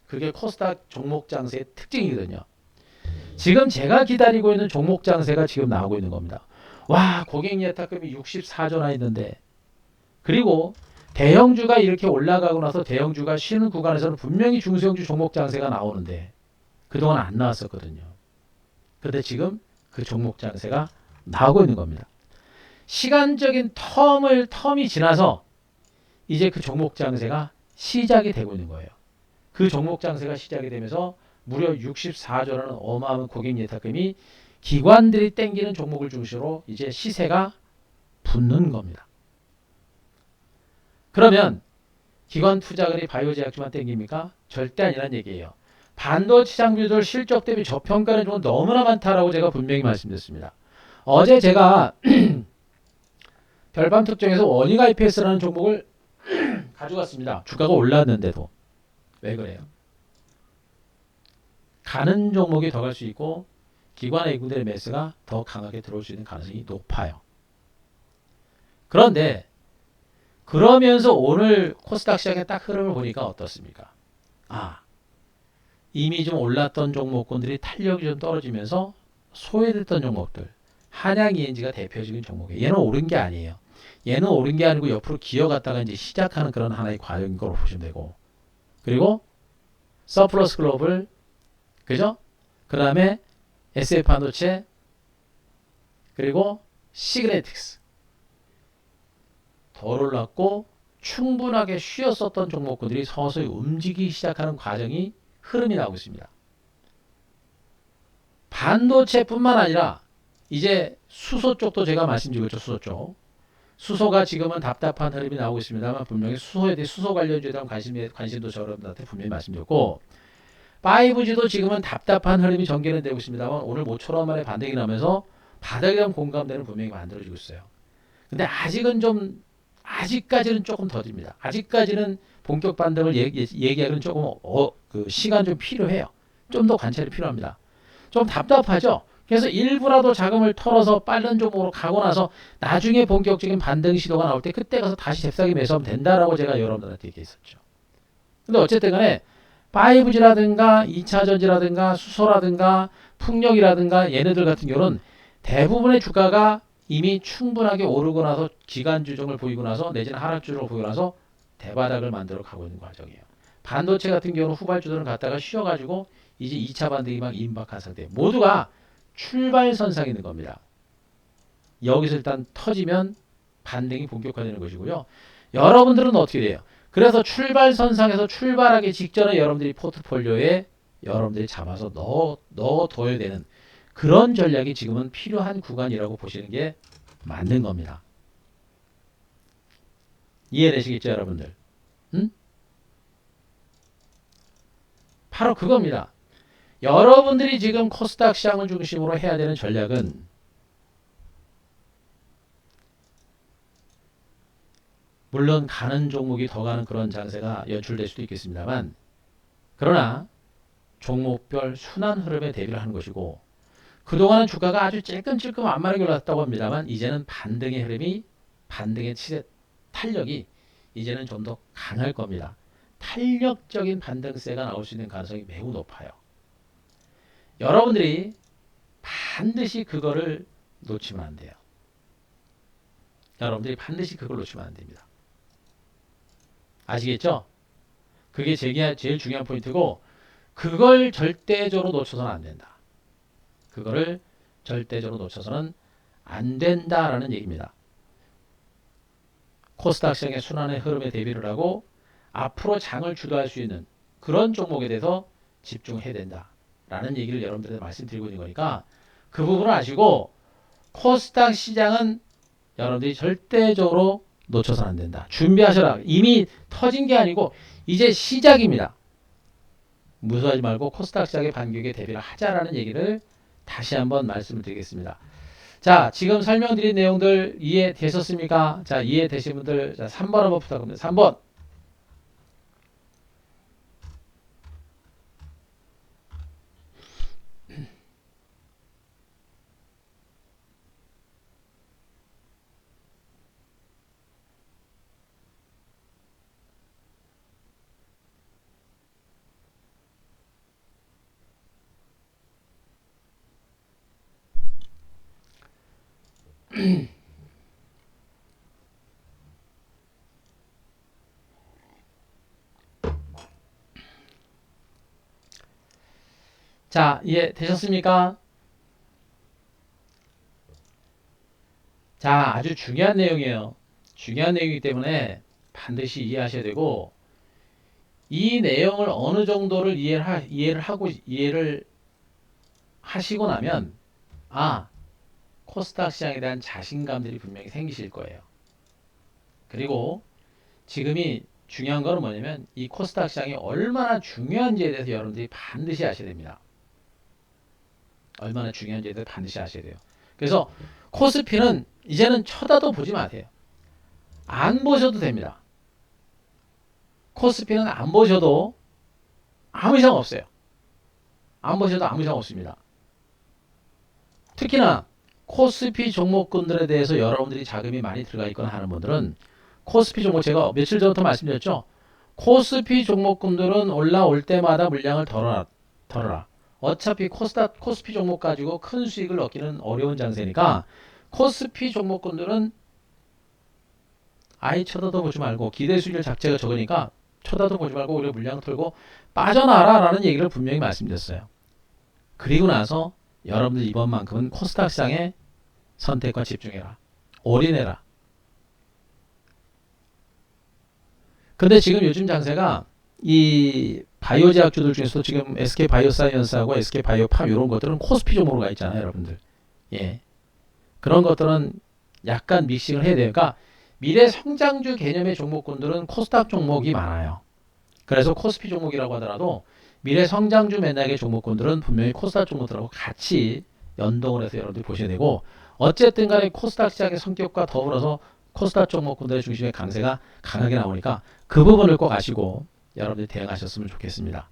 그게 코스닥 종목 장세의 특징이거든요. 지금 제가 기다리고 있는 종목 장세가 지금 나오고 있는 겁니다. 와, 고객 예탁금이 64조나 있는데, 그리고 대형주가 이렇게 올라가고 나서 대형주가 쉬는 구간에서는 분명히 중소형주 종목 장세가 나오는데 그동안 안 나왔었거든요. 그런데 지금 그 종목 장세가 나오고 있는 겁니다. 시간적인 텀이 지나서 이제 그 종목 장세가 시작이 되고 있는 거예요. 그 종목 장세가 시작이 되면서 무려 64조라는 어마어마한 고객 예탁금이 기관들이 땡기는 종목을 중심으로 이제 시세가 붙는 겁니다. 그러면 기관 투자금이 바이오제약주만 땡깁니까? 절대 아니란 얘기예요. 반도체 장비들 실적 대비 저평가는 좀 너무나 많다라고 제가 분명히 말씀드렸습니다. 어제 제가 별밤 특정에서 원익 IPS라는 종목을 가져갔습니다. 주가가 올랐는데도. 왜 그래요? 가는 종목이 더 갈 수 있고 기관 A군들의 매수가 더 강하게 들어올 수 있는 가능성이 높아요. 그런데 그러면서 오늘 코스닥 시장의 딱 흐름을 보니까 어떻습니까? 이미 좀 올랐던 종목군들이 탄력이 좀 떨어지면서 소외됐던 종목들, 한양 ENG가 대표적인 종목이에요. 얘는 오른 게 아니에요. 얘는 오른 게 아니고 옆으로 기어갔다가 이제 시작하는 그런 하나의 과정인 걸로 보시면 되고, 그리고 서플러스 글로벌, 그죠? 그 다음에 SF 반도체, 그리고 시그네틱스 덜 올랐고 충분하게 쉬었었던 종목군들이 서서히 움직이기 시작하는 과정이 흐름이 나오고 있습니다. 반도체뿐만 아니라 이제 수소 쪽도 제가 말씀드렸죠. 수소 쪽. 수소가 지금은 답답한 흐름이 나오고 있습니다만 분명히 수소에 대해 수소 관련주에 대한 관심도 여러분들한테 분명히 말씀드렸고 5G도 지금은 답답한 흐름이 전개는 되고 있습니다만 오늘 모처럼 만에 반등이 나면서 바닥에 대한 공감대는 분명히 만들어지고 있어요. 근데 아직까지는 조금 더딥니다. 아직까지는 본격 반등을 얘기하기는 조금 그 시간 좀 필요해요. 좀 더 관찰이 필요합니다. 좀 답답하죠. 그래서 일부라도 자금을 털어서 빠른 종목으로 가고 나서 나중에 본격적인 반등 시도가 나올 때 그때 가서 다시 잽싸게 매수하면 된다라고 제가 여러분들한테 얘기했었죠. 근데 어쨌든 간에 5G라든가 2차 전지라든가 수소라든가 풍력이라든가 얘네들 같은 경우는 대부분의 주가가 이미 충분하게 오르고 나서 기간 조정을 보이고 나서 내지는 하락 조정을 보이고 나서 대바닥을 만들어 가고 있는 과정이에요. 반도체 같은 경우는 후발주들은 갔다가 쉬어가지고 이제 2차 반등이 막 임박한 상태. 모두가 출발선상에 있는 겁니다. 여기서 일단 터지면 반등이 본격화되는 것이고요. 여러분들은 어떻게 돼요? 그래서 출발선상에서 출발하기 직전에 여러분들이 포트폴리오에 여러분들이 잡아서 넣어둬야 되는 그런 전략이 지금은 필요한 구간이라고 보시는 게 맞는 겁니다. 이해되시겠죠, 여러분들? 응? 바로 그겁니다. 여러분들이 지금 코스닥 시장을 중심으로 해야 되는 전략은 물론 가는 종목이 더 가는 그런 장세가 연출될 수도 있겠습니다만, 그러나 종목별 순환 흐름에 대비를 하는 것이고, 그동안은 주가가 아주 찔끔찔끔 안마르게 올랐다고 합니다만, 이제는 반등의 흐름이, 반등의 치대 탄력이 이제는 좀 더 강할 겁니다. 탄력적인 반등세가 나올 수 있는 가능성이 매우 높아요. 여러분들이 반드시 그거를 놓치면 안 돼요. 여러분들이 반드시 그걸 놓치면 안 됩니다. 아시겠죠? 그게 제일 중요한 포인트고, 그걸 절대적으로 놓쳐서는 안 된다. 그거를 절대적으로 놓쳐서는 안 된다라는 얘기입니다. 코스닥 시장의 순환의 흐름에 대비를 하고 앞으로 장을 주도할 수 있는 그런 종목에 대해서 집중해야 된다라는 얘기를 여러분들한테 말씀드리고 있는 거니까, 그 부분을 아시고 코스닥 시장은 여러분들이 절대적으로 놓쳐서는 안 된다. 준비하셔라. 이미 터진 게 아니고 이제 시작입니다. 무서워하지 말고 코스닥 시장의 반격에 대비를 하자라는 얘기를 다시 한번 말씀을 드리겠습니다. 자, 지금 설명드린 내용들 이해되셨습니까? 자, 이해되신 분들, 자, 3번 한번 부탁드립니다. 3번. 자, 이해되셨습니까? 자, 아주 중요한 내용이에요. 중요한 내용이기 때문에 반드시 이해하셔야 되고, 이 내용을 어느 정도를 이해를 하시고 나면, 아, 코스닥 시장에 대한 자신감들이 분명히 생기실 거예요. 그리고 지금이 중요한 거는 뭐냐면, 이 코스닥 시장이 얼마나 중요한지에 대해서 여러분들이 반드시 아셔야 됩니다. 얼마나 중요한지에 대해서 반드시 아셔야 돼요. 그래서 코스피는 이제는 쳐다도 보지 마세요. 안 보셔도 됩니다. 코스피는 안 보셔도 아무 이상 없어요. 안 보셔도 아무 이상 없습니다. 특히나 코스피 종목군들에 대해서 여러분들이 자금이 많이 들어가 있거나 하는 분들은, 코스피 종목 제가 며칠 전부터 말씀드렸죠. 코스피 종목군들은 올라올 때마다 물량을 덜어라. 어차피 코스피 종목 가지고 큰 수익을 얻기는 어려운 장세니까, 코스피 종목군들은 아예 쳐다도 보지 말고, 기대 수익률 자체가 적으니까 쳐다도 보지 말고 오히려 물량을 털고 빠져나라라는 얘기를 분명히 말씀드렸어요. 그리고 나서 여러분들 이번만큼은 코스닥 시장에 선택과 집중해라. 올인해라. 근데 지금 요즘 장세가 이 바이오 제약주들 중에서도 지금 SK 바이오사이언스하고 SK 바이오팜 이런 것들은 코스피 종목으로 가 있잖아요, 여러분들. 예. 그런 것들은 약간 믹싱을 해야 돼요. 그러니까 미래 성장주 개념의 종목군들은 코스닥 종목이 많아요. 그래서 코스피 종목이라고 하더라도 미래 성장주 맥락의 종목군들은 분명히 코스닥 종목들하고 같이 연동을 해서 여러분들이 보셔야 되고, 어쨌든 간에 코스닥 시장의 성격과 더불어서 코스닥 종목군들의 중심의 강세가 강하게 나오니까 그 부분을 꼭 아시고 여러분들이 대응하셨으면 좋겠습니다.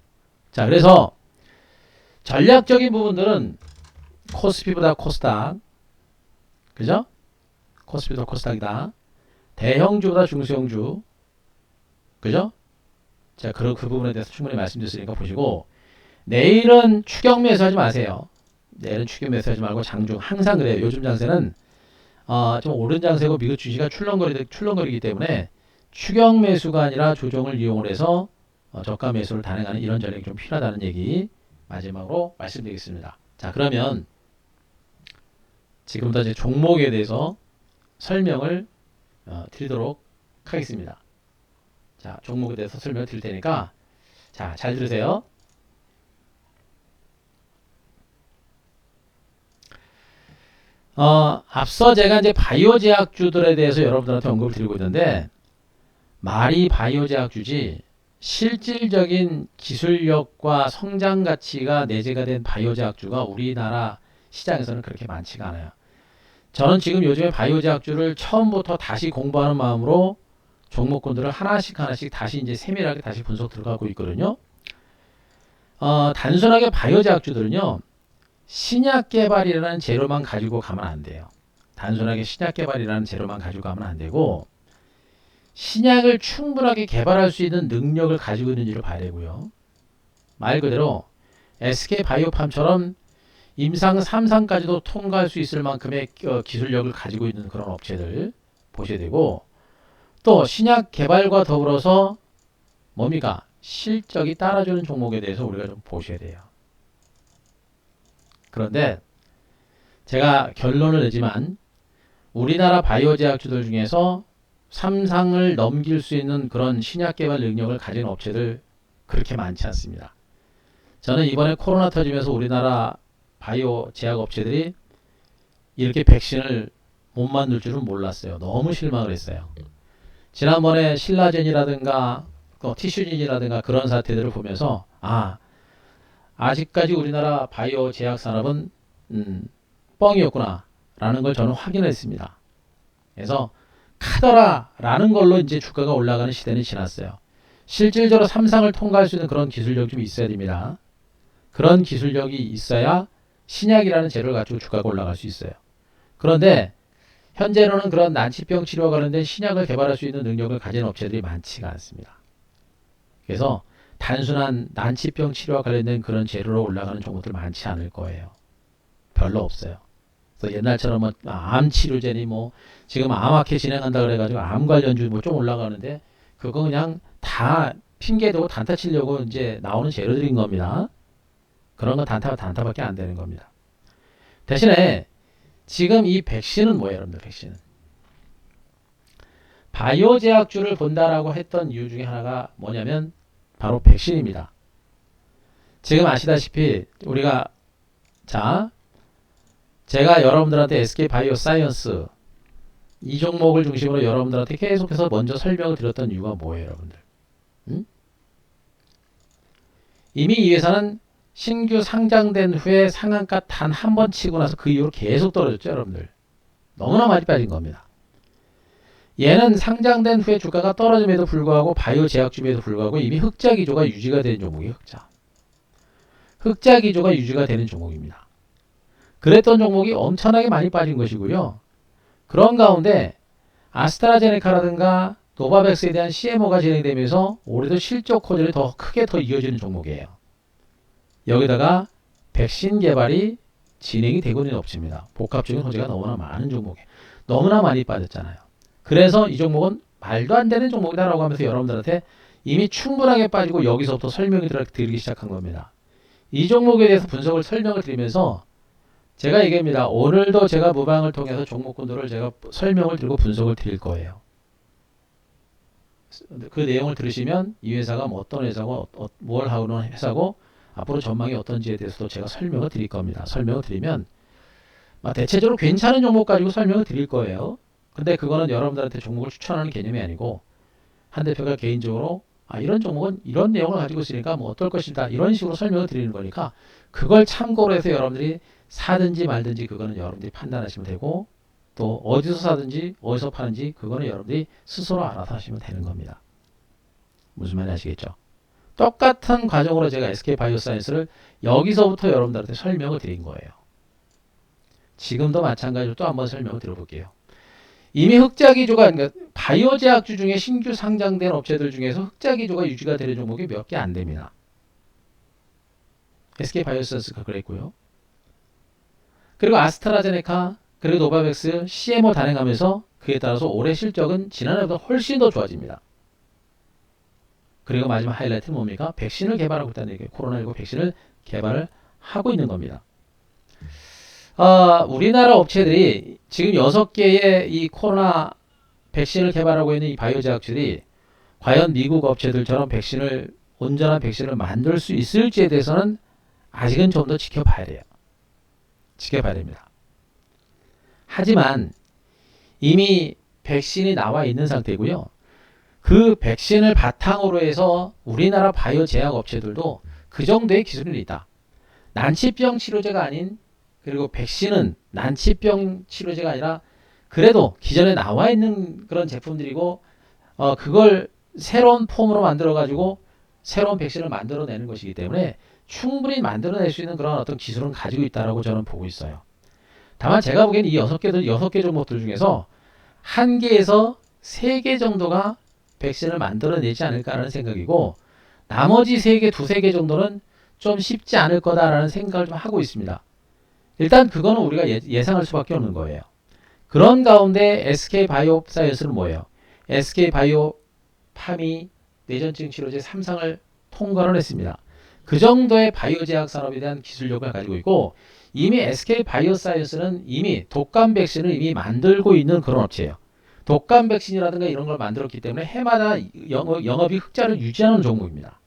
자, 그래서 전략적인 부분들은 코스피보다 코스닥, 그죠? 코스피보다 코스닥이다. 대형주보다 중소형주, 그죠? 자, 그 부분에 대해서 충분히 말씀드렸으니까 보시고, 내일은 추격 매수하지 마세요. 내일은 추격 매수하지 말고 장중, 항상 그래요. 요즘 장세는 좀 오른 장세고 미국 주식이 출렁거리기 때문에 추격 매수가 아니라 조정을 이용을 해서 저가 매수를 단행하는 이런 전략이 좀 필요하다는 얘기 마지막으로 말씀드리겠습니다. 자, 그러면 지금부터 이제 종목에 대해서 설명을 드리도록 하겠습니다. 자, 종목에 대해서 설명을 드릴 테니까, 자, 잘 들으세요. 앞서 제가 이제 바이오 제약주들에 대해서 여러분들한테 언급을 드리고 있는데, 말이 바이오 제약주지 실질적인 기술력과 성장 가치가 내재가 된 바이오 제약주가 우리나라 시장에서는 그렇게 많지가 않아요. 저는 지금 요즘에 바이오 제약주를 처음부터 다시 공부하는 마음으로 종목군들을 하나씩 하나씩 다시 이제 세밀하게 다시 분석 들어가고 있거든요. 단순하게 바이오 제약주들은요, 신약 개발이라는 재료만 가지고 가면 안 돼요. 단순하게 신약 개발이라는 재료만 가지고 가면 안 되고, 신약을 충분하게 개발할 수 있는 능력을 가지고 있는지를 봐야 되고요. 말 그대로 SK바이오팜처럼 임상 3상까지도 통과할 수 있을 만큼의 기술력을 가지고 있는 그런 업체들 보셔야 되고, 또 신약 개발과 더불어서 뭡니까? 실적이 따라주는 종목에 대해서 우리가 좀 보셔야 돼요. 그런데 제가 결론을 내지만 우리나라 바이오 제약주들 중에서 3상을 넘길 수 있는 그런 신약 개발 능력을 가진 업체들 그렇게 많지 않습니다. 저는 이번에 코로나 터지면서 우리나라 바이오 제약 업체들이 이렇게 백신을 못 만들 줄은 몰랐어요. 너무 실망을 했어요. 지난번에 신라젠이라든가 티슈진이라든가 그런 사태들을 보면서 아직까지 우리나라 바이오 제약 산업은 뻥이었구나 라는 걸 저는 확인했습니다. 그래서 카더라라는 걸로 이제 주가가 올라가는 시대는 지났어요. 실질적으로 3상을 통과할 수 있는 그런 기술력이 좀 있어야 됩니다. 그런 기술력이 있어야 신약이라는 재료를 가지고 주가가 올라갈 수 있어요. 그런데 현재로는 그런 난치병 치료와 관련된 신약을 개발할 수 있는 능력을 가진 업체들이 많지가 않습니다. 그래서 단순한 난치병 치료와 관련된 그런 재료로 올라가는 종목들 많지 않을 거예요. 별로 없어요. 그래서 옛날처럼 암 치료제니 지금 암학회 진행한다 그래가지고 암 관련주 좀 올라가는데 그거 그냥 다 핑계대고 단타 치려고 이제 나오는 재료들인 겁니다. 그런 건 단타밖에 안 되는 겁니다. 대신에 지금 이 백신은 뭐예요, 여러분들? 백신은 바이오 제약주를 본다라고 했던 이유 중에 하나가 뭐냐면 바로 백신입니다. 지금 아시다시피 우리가 제가 여러분들한테 SK바이오사이언스 이 종목을 중심으로 여러분들한테 계속해서 먼저 설명을 드렸던 이유가 뭐예요, 여러분들? 이미 이 회사는 신규 상장된 후에 상한가 단 한 번 치고 나서 그 이후로 계속 떨어졌죠, 여러분들. 너무나 많이 빠진 겁니다. 얘는 상장된 후에 주가가 떨어짐에도 불구하고 바이오 제약주임에도 불구하고 이미 흑자 기조가 유지가 되는 종목이에요. 흑자 기조가 유지가 되는 종목입니다. 그랬던 종목이 엄청나게 많이 빠진 것이고요. 그런 가운데 아스트라제네카라든가 노바백스에 대한 CMO가 진행되면서 올해도 실적 호전이 더 크게 더 이어지는 종목이에요. 여기다가 백신 개발이 진행이 되고 있는 업체입니다. 복합적인 호재가 너무나 많은 종목이에요. 너무나 많이 빠졌잖아요. 그래서 이 종목은 말도 안 되는 종목이다라고 하면서 여러분들한테 이미 충분하게 빠지고 여기서부터 설명을 드리기 시작한 겁니다. 이 종목에 대해서 분석을 설명을 드리면서 제가 얘기합니다. 오늘도 제가 무방을 통해서 종목군들을 제가 설명을 드리고 분석을 드릴 거예요. 그 내용을 들으시면 이 회사가 어떤 회사고 뭘 하는 회사고 앞으로 전망이 어떤지에 대해서도 제가 설명을 드릴 겁니다. 설명을 드리면 대체적으로 괜찮은 종목 가지고 설명을 드릴 거예요. 근데 그거는 여러분들한테 종목을 추천하는 개념이 아니고 한 대표가 개인적으로 이런 종목은 이런 내용을 가지고 있으니까 어떨 것이다 이런 식으로 설명을 드리는 거니까 그걸 참고로 해서 여러분들이 사든지 말든지 그거는 여러분들이 판단하시면 되고 또 어디서 사든지 어디서 파는지 그거는 여러분들이 스스로 알아서 하시면 되는 겁니다. 무슨 말인지 아시겠죠? 똑같은 과정으로 제가 SK바이오사이언스를 여기서부터 여러분들한테 설명을 드린 거예요. 지금도 마찬가지로 또 한번 설명을 드려볼게요. 이미 흑자 기조가 바이오 제약주 중에 신규 상장된 업체들 중에서 흑자 기조가 유지가 되는 종목이 몇 개 안 됩니다. SK바이오사이언스가 그랬고요. 그리고 아스트라제네카 그리고 노바백스 CMO 단행하면서 그에 따라서 올해 실적은 지난해보다 훨씬 더 좋아집니다. 그리고 마지막 하이라이트는 뭡니까? 백신을 개발하고 있다는 얘기예요. 코로나19 백신을 개발을 하고 있는 겁니다. 우리나라 업체들이 지금 6개의 이 코로나 백신을 개발하고 있는 이 바이오 제약들이 과연 미국 업체들처럼 온전한 백신을 만들 수 있을지에 대해서는 아직은 좀 더 지켜봐야 돼요. 지켜봐야 됩니다. 하지만 이미 백신이 나와 있는 상태고요. 그 백신을 바탕으로 해서 우리나라 바이오 제약 업체들도 그 정도의 기술이 있다. 난치병 치료제가 아닌 그리고 백신은 난치병 치료제가 아니라 그래도 기존에 나와 있는 그런 제품들이고 그걸 새로운 폼으로 만들어 가지고 새로운 백신을 만들어내는 것이기 때문에 충분히 만들어낼 수 있는 그런 어떤 기술은 가지고 있다라고 저는 보고 있어요. 다만 제가 보기엔 이 여섯 개 종목들 중에서 한 개에서 세 개 정도가 백신을 만들어내지 않을까라는 생각이고 나머지 세 개, 두세 개 정도는 좀 쉽지 않을 거다라는 생각을 좀 하고 있습니다. 일단 그거는 우리가 예상할 수밖에 없는 거예요. 그런 가운데 SK바이오사이언스는 뭐예요? SK바이오팜이 뇌전증 치료제 3상을 통과를 했습니다. 그 정도의 바이오제약 산업에 대한 기술력을 가지고 있고 이미 SK바이오사이언스는 이미 독감 백신을 이미 만들고 있는 그런 업체예요. 독감 백신이라든가 이런 걸 만들었기 때문에 해마다 영업이 흑자를 유지하는 종목입니다.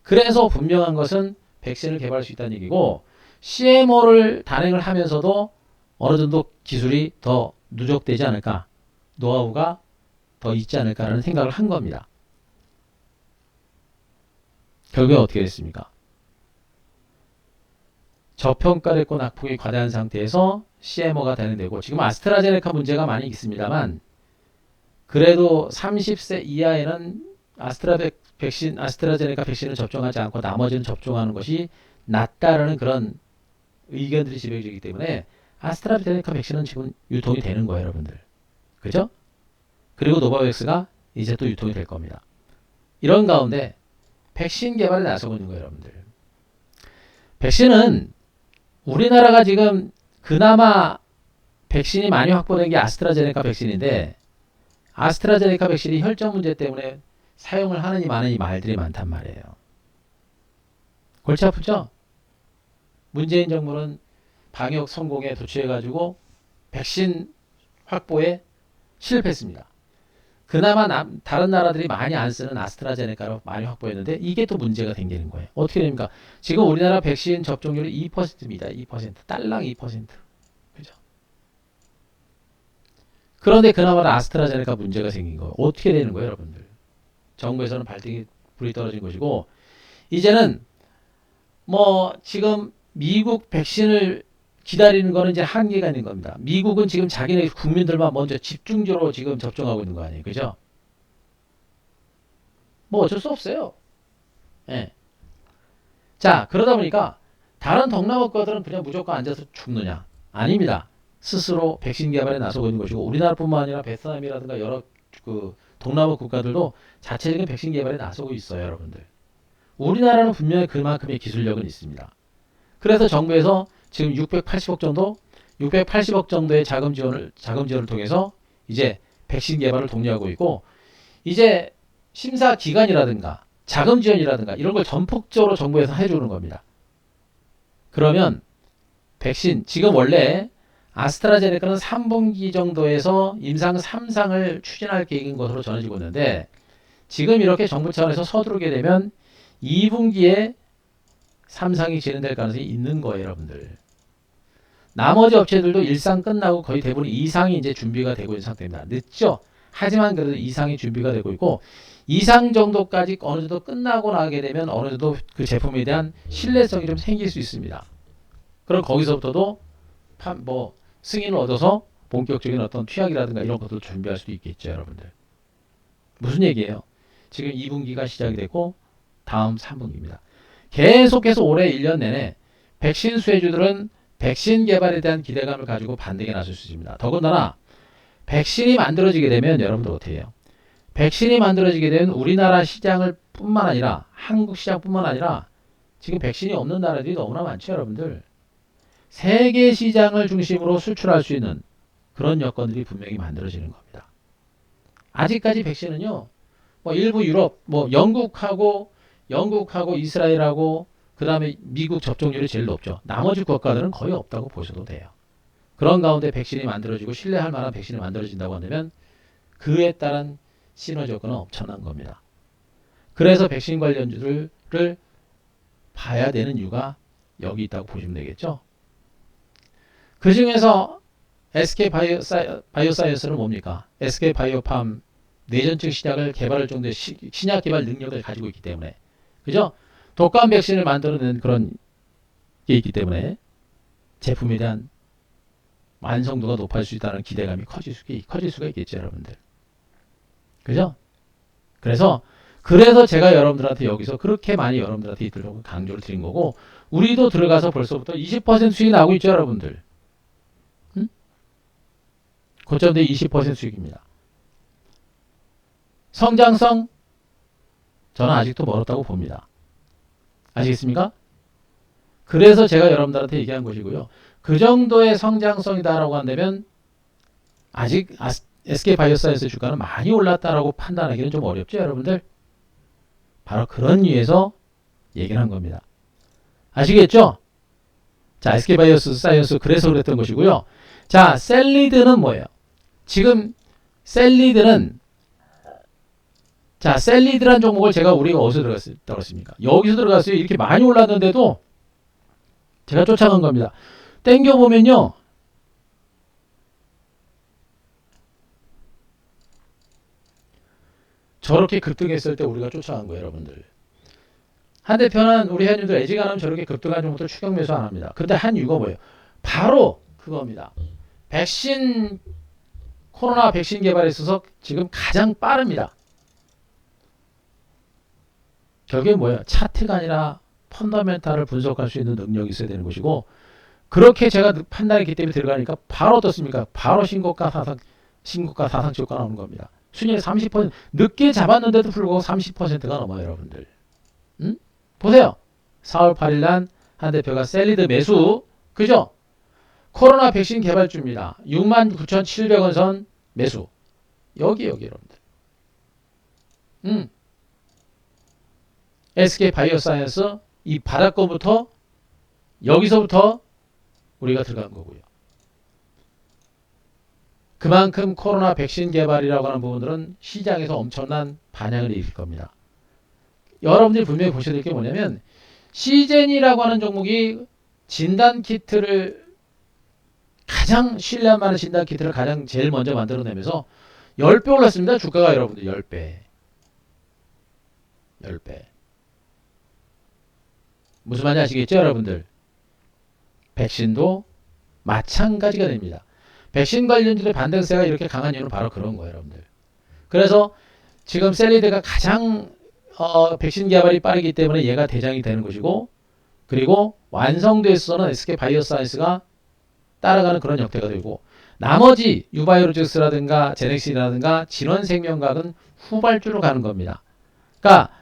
그래서 분명한 것은 백신을 개발할 수 있다는 얘기고 CMO를 단행을 하면서도 어느 정도 기술이 더 누적되지 않을까, 노하우가 더 있지 않을까라는 생각을 한 겁니다. 결국에 어떻게 됐습니까? 저평가됐고 낙폭이 과다한 상태에서 CMO가 단행되고 지금 아스트라제네카 문제가 많이 있습니다만 그래도 30세 이하에는 아스트라제네카 백신을 접종하지 않고 나머지는 접종하는 것이 낫다라는 그런 의견들이 지배적이기 때문에 아스트라제네카 백신은 지금 유통이 되는 거예요, 여러분들. 그죠? 그리고 노바백스가 이제 또 유통이 될 겁니다. 이런 가운데 백신 개발에 나서고 있는 거예요, 여러분들. 백신은 우리나라가 지금 그나마 백신이 많이 확보된 게 아스트라제네카 백신인데 아스트라제네카 백신이 혈전 문제 때문에 사용을 하느니 마느니 말들이 많단 말이에요. 골치 아프죠? 문재인 정부는 방역 성공에 도취해가지고 백신 확보에 실패했습니다. 그나마 다른 나라들이 많이 안 쓰는 아스트라제네카로 많이 확보했는데 이게 또 문제가 생기는 거예요. 어떻게 됩니까? 지금 우리나라 백신 접종률이 2%입니다. 2%. 딸랑 2%. 그죠? 그런데 그나마 아스트라제네카 문제가 생긴 거예요. 어떻게 되는 거예요, 여러분들? 정부에서는 불이 떨어진 것이고 이제는 뭐 지금 미국 백신을 기다리는 거는 이제 한계가 있는 겁니다. 미국은 지금 자기네 국민들만 먼저 집중적으로 지금 접종하고 있는 거 아니에요. 그죠? 뭐 어쩔 수 없어요. 예. 자, 그러다 보니까 다른 동남아 국가들은 그냥 무조건 앉아서 죽느냐? 아닙니다. 스스로 백신 개발에 나서고 있는 것이고 우리나라뿐만 아니라 베트남이라든가 여러 그 동남아 국가들도 자체적인 백신 개발에 나서고 있어요, 여러분들. 우리나라는 분명히 그만큼의 기술력은 있습니다. 그래서 정부에서 지금 680억 정도의 자금 지원을 통해서 이제 백신 개발을 독려하고 있고, 이제 심사 기간이라든가 자금 지원이라든가 이런 걸 전폭적으로 정부에서 해주는 겁니다. 그러면 백신, 지금 원래 아스트라제네카는 3분기 정도에서 임상 3상을 추진할 계획인 것으로 전해지고 있는데, 지금 이렇게 정부 차원에서 서두르게 되면 2분기에 3상이 진행될 가능성이 있는 거예요, 여러분들. 나머지 업체들도 1상 끝나고 거의 대부분 2상이 이제 준비가 되고 있는 상태입니다. 늦죠? 하지만 그래도 2상이 준비가 되고 있고 2상 정도까지 어느 정도 끝나고 나게 되면 어느 정도 그 제품에 대한 신뢰성이 좀 생길 수 있습니다. 그럼 거기서부터도 승인을 얻어서 본격적인 어떤 투약이라든가 이런 것도 준비할 수도 있겠죠, 여러분들. 무슨 얘기예요? 지금 2분기가 시작이 됐고 다음 3분기입니다. 계속해서 올해 1년 내내 백신 수혜주들은 백신 개발에 대한 기대감을 가지고 반등에 나설 수 있습니다. 더군다나 백신이 만들어지게 되면 여러분들 어떻게 해요? 백신이 만들어지게 되면 우리나라 시장을 뿐만 아니라 한국 시장뿐만 아니라 지금 백신이 없는 나라들이 너무나 많죠, 여러분들. 세계 시장을 중심으로 수출할 수 있는 그런 여건들이 분명히 만들어지는 겁니다. 아직까지 백신은요, 일부 유럽, 영국하고 이스라엘하고 그 다음에 미국 접종률이 제일 높죠. 나머지 국가들은 거의 없다고 보셔도 돼요. 그런 가운데 백신이 만들어지고 신뢰할 만한 백신이 만들어진다고 한다면 그에 따른 시너지 효과는 엄청난 겁니다. 그래서 백신 관련주를 봐야 되는 이유가 여기 있다고 보시면 되겠죠. 그 중에서 SK바이오사이언스는 뭡니까? SK바이오팜 뇌전증 신약을 개발할 정도의 신약 개발 능력을 가지고 있기 때문에, 그죠? 독감 백신을 만들어내는 그런 게 있기 때문에 제품에 대한 완성도가 높아질 수 있다는 기대감이 커질 수가 있겠죠, 여러분들. 그죠? 그래서 제가 여러분들한테 여기서 그렇게 많이 여러분들한테 이들 강조를 드린 거고, 우리도 들어가서 벌써부터 20% 수익이 나오고 있죠, 여러분들. 응? 고점대 20% 수익입니다. 성장성, 저는 아직도 멀었다고 봅니다. 아시겠습니까? 그래서 제가 여러분들한테 얘기한 것이고요. 그 정도의 성장성이다라고 한다면 아직 SK바이오사이언스 주가는 많이 올랐다라고 판단하기는 좀 어렵죠, 여러분들? 바로 그런 이유에서 얘기를 한 겁니다. 아시겠죠? 자, SK바이오사이언스 그래서 그랬던 것이고요. 자, 셀리드는 뭐예요? 지금 셀리드는 셀리드란 종목을 우리가 어디서 들어갔습니까? 여기서 들어갔어요. 이렇게 많이 올랐는데도 제가 쫓아간 겁니다. 땡겨보면요. 저렇게 급등했을 때 우리가 쫓아간 거예요, 여러분들. 한 대표는 우리 회원님들 애지간하면 저렇게 급등한 종목들 추격 매수 안 합니다. 그런데 한 이유가 뭐예요? 바로 그겁니다. 코로나 백신 개발에 있어서 지금 가장 빠릅니다. 결국에 뭐예요? 차트가 아니라 펀더멘탈을 분석할 수 있는 능력이 있어야 되는 것이고, 그렇게 제가 판단했기 때문에 들어가니까 바로 어떻습니까? 바로 신고가 사상 지고가 나오는 겁니다. 순위에 30% 늦게 잡았는데도 불구하고 30%가 넘어요, 여러분들. 응? 보세요. 4월 8일 날 한 대표가 셀리드 매수, 그죠? 코로나 백신 개발주입니다. 69,700원 선 매수. 여기 여러분들. SK바이오사이언스 이 바닥권부터 여기서부터 우리가 들어간 거고요. 그만큼 코로나 백신 개발이라고 하는 부분들은 시장에서 엄청난 반향을 일으킬 겁니다. 여러분들이 분명히 보셔야 될 게 뭐냐면, 시젠이라고 하는 종목이 진단키트를 가장 신뢰할 만한 진단키트를 가장 제일 먼저 만들어내면서 10배 올랐습니다. 주가가 여러분들 10배. 10배. 무슨 말인지 아시겠죠, 여러분들? 백신도 마찬가지가 됩니다. 백신 관련주의 반등세가 이렇게 강한 이유는 바로 그런 거예요, 여러분들. 그래서 지금 셀리드가 가장 백신 개발이 빠르기 때문에 얘가 대장이 되는 것이고, 그리고 완성도에서는 SK바이오사이언스가 따라가는 그런 형태가 되고, 나머지 유바이오로직스라든가 제넥신이라든가 진원생명과학은 후발주로 가는 겁니다. 그러니까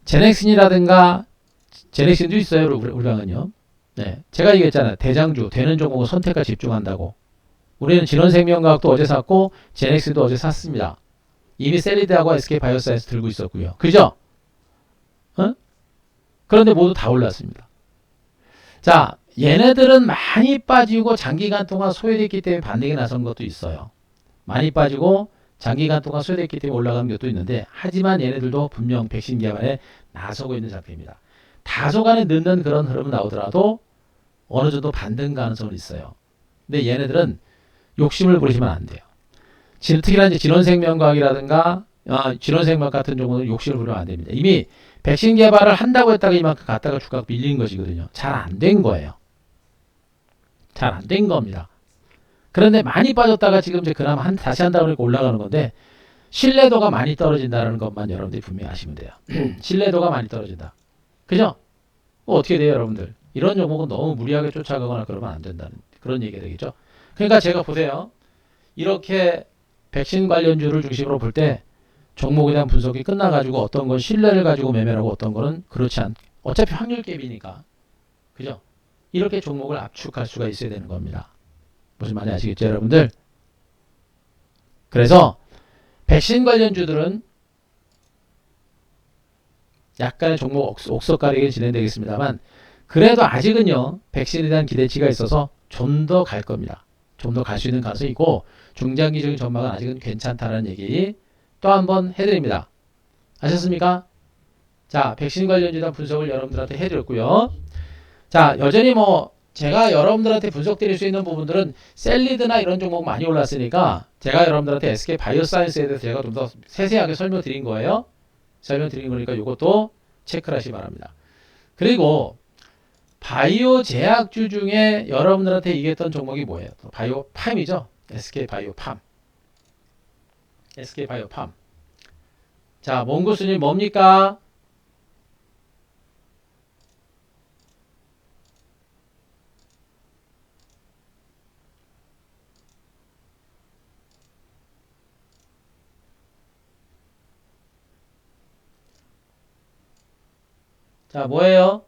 제넥신이라든가 제넥신도 있어요, 우리랑은요. 네, 제가 얘기했잖아요. 대장주 되는 종목은 선택과 집중한다고. 우리는 진원생명과학도 어제 샀고 제넥신도 어제 샀습니다. 이미 셀리드하고 SK바이오사이언스 들고 있었고요. 그죠? 그런데 모두 다 올랐습니다. 자, 얘네들은 많이 빠지고 장기간 동안 소외됐기 때문에 반등이 나선 것도 있어요. 많이 빠지고 장기간 동안 소외됐기 때문에 올라간 것도 있는데, 하지만 얘네들도 분명 백신 개발에 나서고 있는 상태입니다. 다소간에 늦는 그런 흐름은 나오더라도 어느 정도 반등 가능성은 있어요. 근데 얘네들은 욕심을 부리시면 안 돼요. 특히나 이제 진원생명과학이라든가 진원생명학 같은 종목은 욕심을 부리면 안 됩니다. 이미 백신 개발을 한다고 했다가 이만큼 갔다가 주가가 밀린 것이거든요. 잘 안 된 거예요. 잘 안 된 겁니다. 그런데 많이 빠졌다가 지금 이제 그나마 다시 한다고 하니까 올라가는 건데, 신뢰도가 많이 떨어진다는 것만 여러분들이 분명히 아시면 돼요. 신뢰도가 많이 떨어진다. 그죠? 어떻게 돼요, 여러분들? 이런 종목은 너무 무리하게 쫓아가거나 그러면 안 된다는 그런 얘기가 되겠죠. 그러니까 제가 보세요. 이렇게 백신 관련주를 중심으로 볼 때 종목에 대한 분석이 끝나가지고 어떤 건 신뢰를 가지고 매매를 하고 어떤 거는 그렇지 않, 어차피 확률 갭이니까. 그죠? 이렇게 종목을 압축할 수가 있어야 되는 겁니다. 무슨 말인지 아시겠죠, 여러분들? 그래서 백신 관련주들은 약간의 종목 옥석가리게 진행되겠습니다만, 그래도 아직은요, 백신에 대한 기대치가 있어서 좀 더 갈 겁니다. 좀 더 갈 수 있는 가능성이 있고, 중장기적인 전망은 아직은 괜찮다는 얘기 또 한번 해드립니다. 아셨습니까? 자, 백신 관련주에 대한 분석을 여러분들한테 해드렸고요. 자, 여전히 제가 여러분들한테 분석 드릴 수 있는 부분들은 셀리드나 이런 종목 많이 올랐으니까 제가 여러분들한테 SK바이오사이언스에 대해서 제가 좀 더 세세하게 설명드린 거예요. 설명드린 거니까 이것도 체크를 하시기 바랍니다. 그리고 바이오 제약주 중에 여러분들한테 얘기했던 종목이 뭐예요? 바이오팜이죠. SK바이오팜. SK바이오팜. 자, 몽구스님 뭡니까? 자, 뭐예요?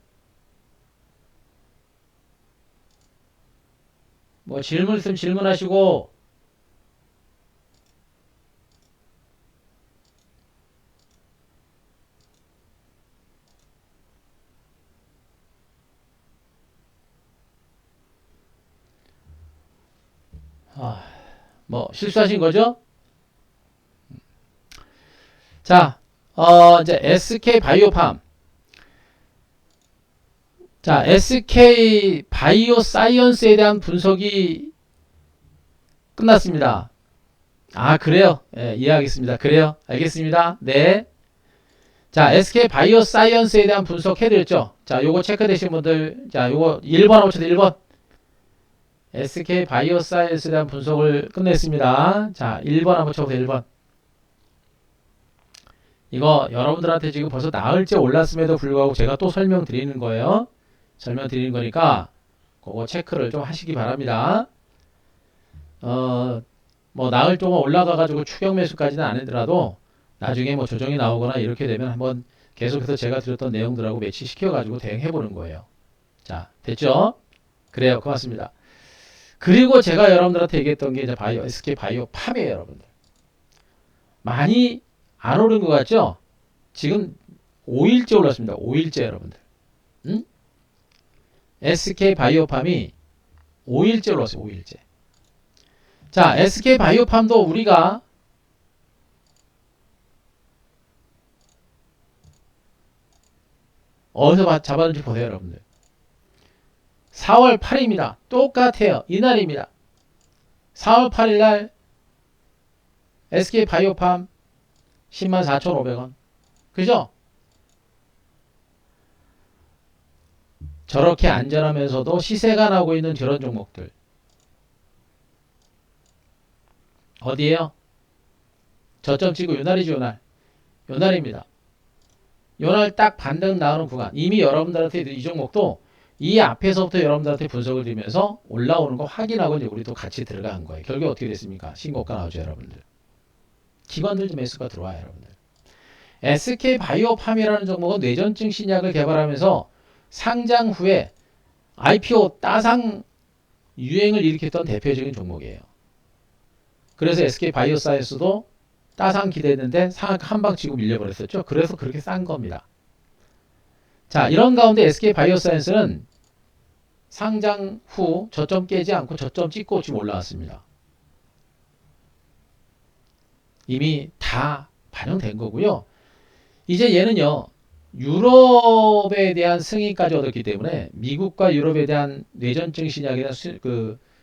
뭐 질문 있으면 질문하시고. 아, 뭐 실수하신 거죠? 자, 이제 SK 바이오팜. 자, SK 바이오 사이언스에 대한 분석이 끝났습니다. 아, 그래요? 예, 이해하겠습니다. 그래요? 알겠습니다. 네. 자, SK 바이오 사이언스에 대한 분석 해드렸죠? 자, 요거 체크되신 분들, 자, 요거 1번 한번 쳐도 1번. SK 바이오 사이언스에 대한 분석을 끝냈습니다. 자, 1번 한번 쳐보세요. 1번. 이거 여러분들한테 지금 벌써 나흘째 올랐음에도 불구하고 제가 또 설명드리는 거예요. 설명드리는 거니까 그거 체크를 좀 하시기 바랍니다. 뭐 나흘 동안 올라가가지고 추격 매수까지는 안 하더라도 나중에 뭐 조정이 나오거나 이렇게 되면 한번 계속해서 제가 드렸던 내용들하고 매치시켜가지고 대응해보는 거예요. 자, 됐죠? 그래요. 고맙습니다. 그리고 제가 여러분들한테 얘기했던 게 이제 바이오, SK 바이오 팜이에요, 여러분들. 많이 안 오른 것 같죠? 지금 5일째 올랐습니다. 5일째 여러분들. 응? SK 바이오팜이 5일째 올랐어요. 5일째. 자, SK 바이오팜도 우리가 어디서 잡았는지 보세요, 여러분들. 4월 8일입니다. 똑같아요. 이날입니다. 4월 8일 날 SK 바이오팜 104,500원. 그죠? 저렇게 안전하면서도 시세가 나고 있는 저런 종목들. 어디에요? 저점 찍고 요날이죠, 요날. 요날입니다. 요날 딱 반등 나오는 구간. 이미 여러분들한테 이 종목도 이 앞에서부터 여러분들한테 분석을 드리면서 올라오는 거 확인하고 이제 우리도 같이 들어간 거예요. 결국 어떻게 됐습니까? 신고가 나오죠, 여러분들. 기관들 좀 매수가 들어와요, 여러분들. SK 바이오팜이라는 종목은 뇌전증 신약을 개발하면서 상장 후에 IPO 따상 유행을 일으켰던 대표적인 종목이에요. 그래서 SK 바이오사이언스도 따상 기대했는데 한방 치고 밀려버렸었죠. 그래서 그렇게 싼 겁니다. 자, 이런 가운데 SK 바이오사이언스는 상장 후 저점 깨지 않고 저점 찍고 지금 올라왔습니다. 이미 다 반영된 거고요. 이제 얘는요, 유럽에 대한 승인까지 얻었기 때문에 미국과 유럽에 대한 뇌전증 신약에 대한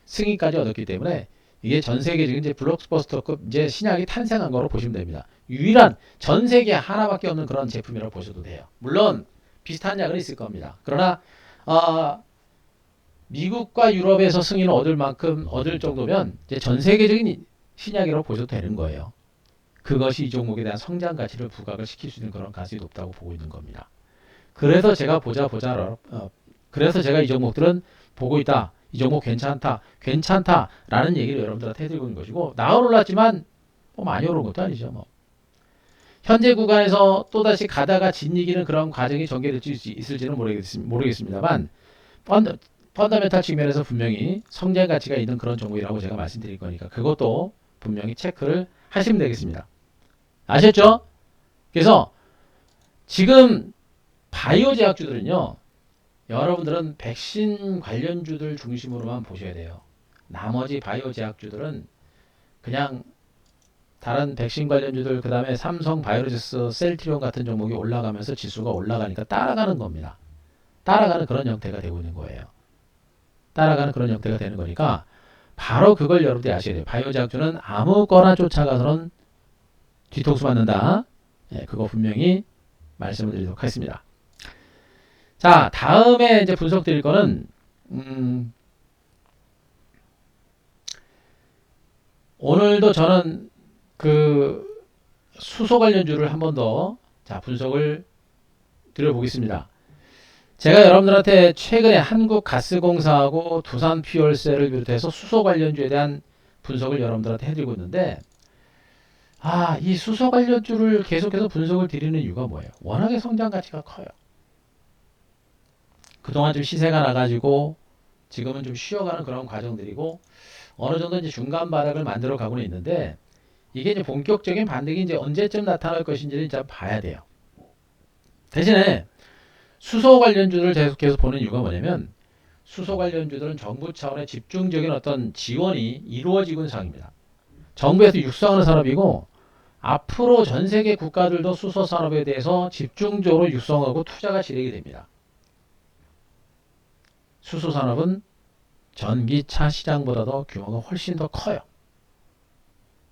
승인까지 얻었기 때문에 이게 전 세계적인 이제 블록버스터급 이제 신약이 탄생한 거로 보시면 됩니다. 유일한 전 세계 하나밖에 없는 그런 제품이라고 보셔도 돼요. 물론 비슷한 약은 있을 겁니다. 그러나 미국과 유럽에서 승인을 얻을 만큼 얻을 정도면 이제 전 세계적인 신약이라고 보셔도 되는 거예요. 그것이 이 종목에 대한 성장 가치를 부각을 시킬 수 있는 그런 가능성이 높다고 보고 있는 겁니다. 그래서 제가 그래서 제가 이 종목들은 보고 있다. 이 종목 괜찮다라는 얘기를 여러분들한테 해드리고 있는 것이고, 나흘 올랐지만 뭐 많이 오른 것도 아니죠. 뭐. 현재 구간에서 또다시 가다가 진이기는 그런 과정이 전개될 수 있을지는 모르겠습니다만, 펀더멘탈 측면에서 분명히 성장 가치가 있는 그런 종목이라고 제가 말씀드릴 거니까 그것도 분명히 체크를 하시면 되겠습니다. 아셨죠? 그래서 지금 바이오 제약주들은요, 여러분들은 백신 관련주들 중심으로만 보셔야 돼요. 나머지 바이오 제약주들은 그냥 다른 백신 관련주들, 그 다음에 삼성 바이오로직스, 셀트리온 같은 종목이 올라가면서 지수가 올라가니까 따라가는 겁니다. 따라가는 그런 형태가 되고 있는 거예요. 따라가는 그런 형태가 되는 거니까 바로 그걸 여러분들이 아셔야 돼요. 바이오 제약주는 아무거나 쫓아가서는 뒤통수 맞는다. 예, 그거 분명히 말씀을 드리도록 하겠습니다. 자, 다음에 이제 분석 드릴 거는, 오늘도 저는 수소 관련주를 한 번 더 분석을 드려보겠습니다. 제가 여러분들한테 최근에 한국가스공사하고 두산퓨얼셀을 비롯해서 수소 관련주에 대한 분석을 여러분들한테 해드리고 있는데, 이 수소 관련주를 계속해서 분석을 드리는 이유가 뭐예요? 워낙에 성장 가치가 커요. 그동안 좀 시세가 나가지고 지금은 좀 쉬어가는 그런 과정들이고, 어느 정도 이제 중간 바닥을 만들어 가고는 있는데, 이게 이제 본격적인 반등이 이제 언제쯤 나타날 것인지를 이제 봐야 돼요. 대신에 수소 관련주를 계속해서 보는 이유가 뭐냐면, 수소 관련주들은 정부 차원의 집중적인 어떤 지원이 이루어지고 있는 상황입니다. 정부에서 육성하는 산업이고, 앞으로 전 세계 국가들도 수소 산업에 대해서 집중적으로 육성하고 투자가 진행이 됩니다. 수소 산업은 전기차 시장보다도 규모가 훨씬 더 커요.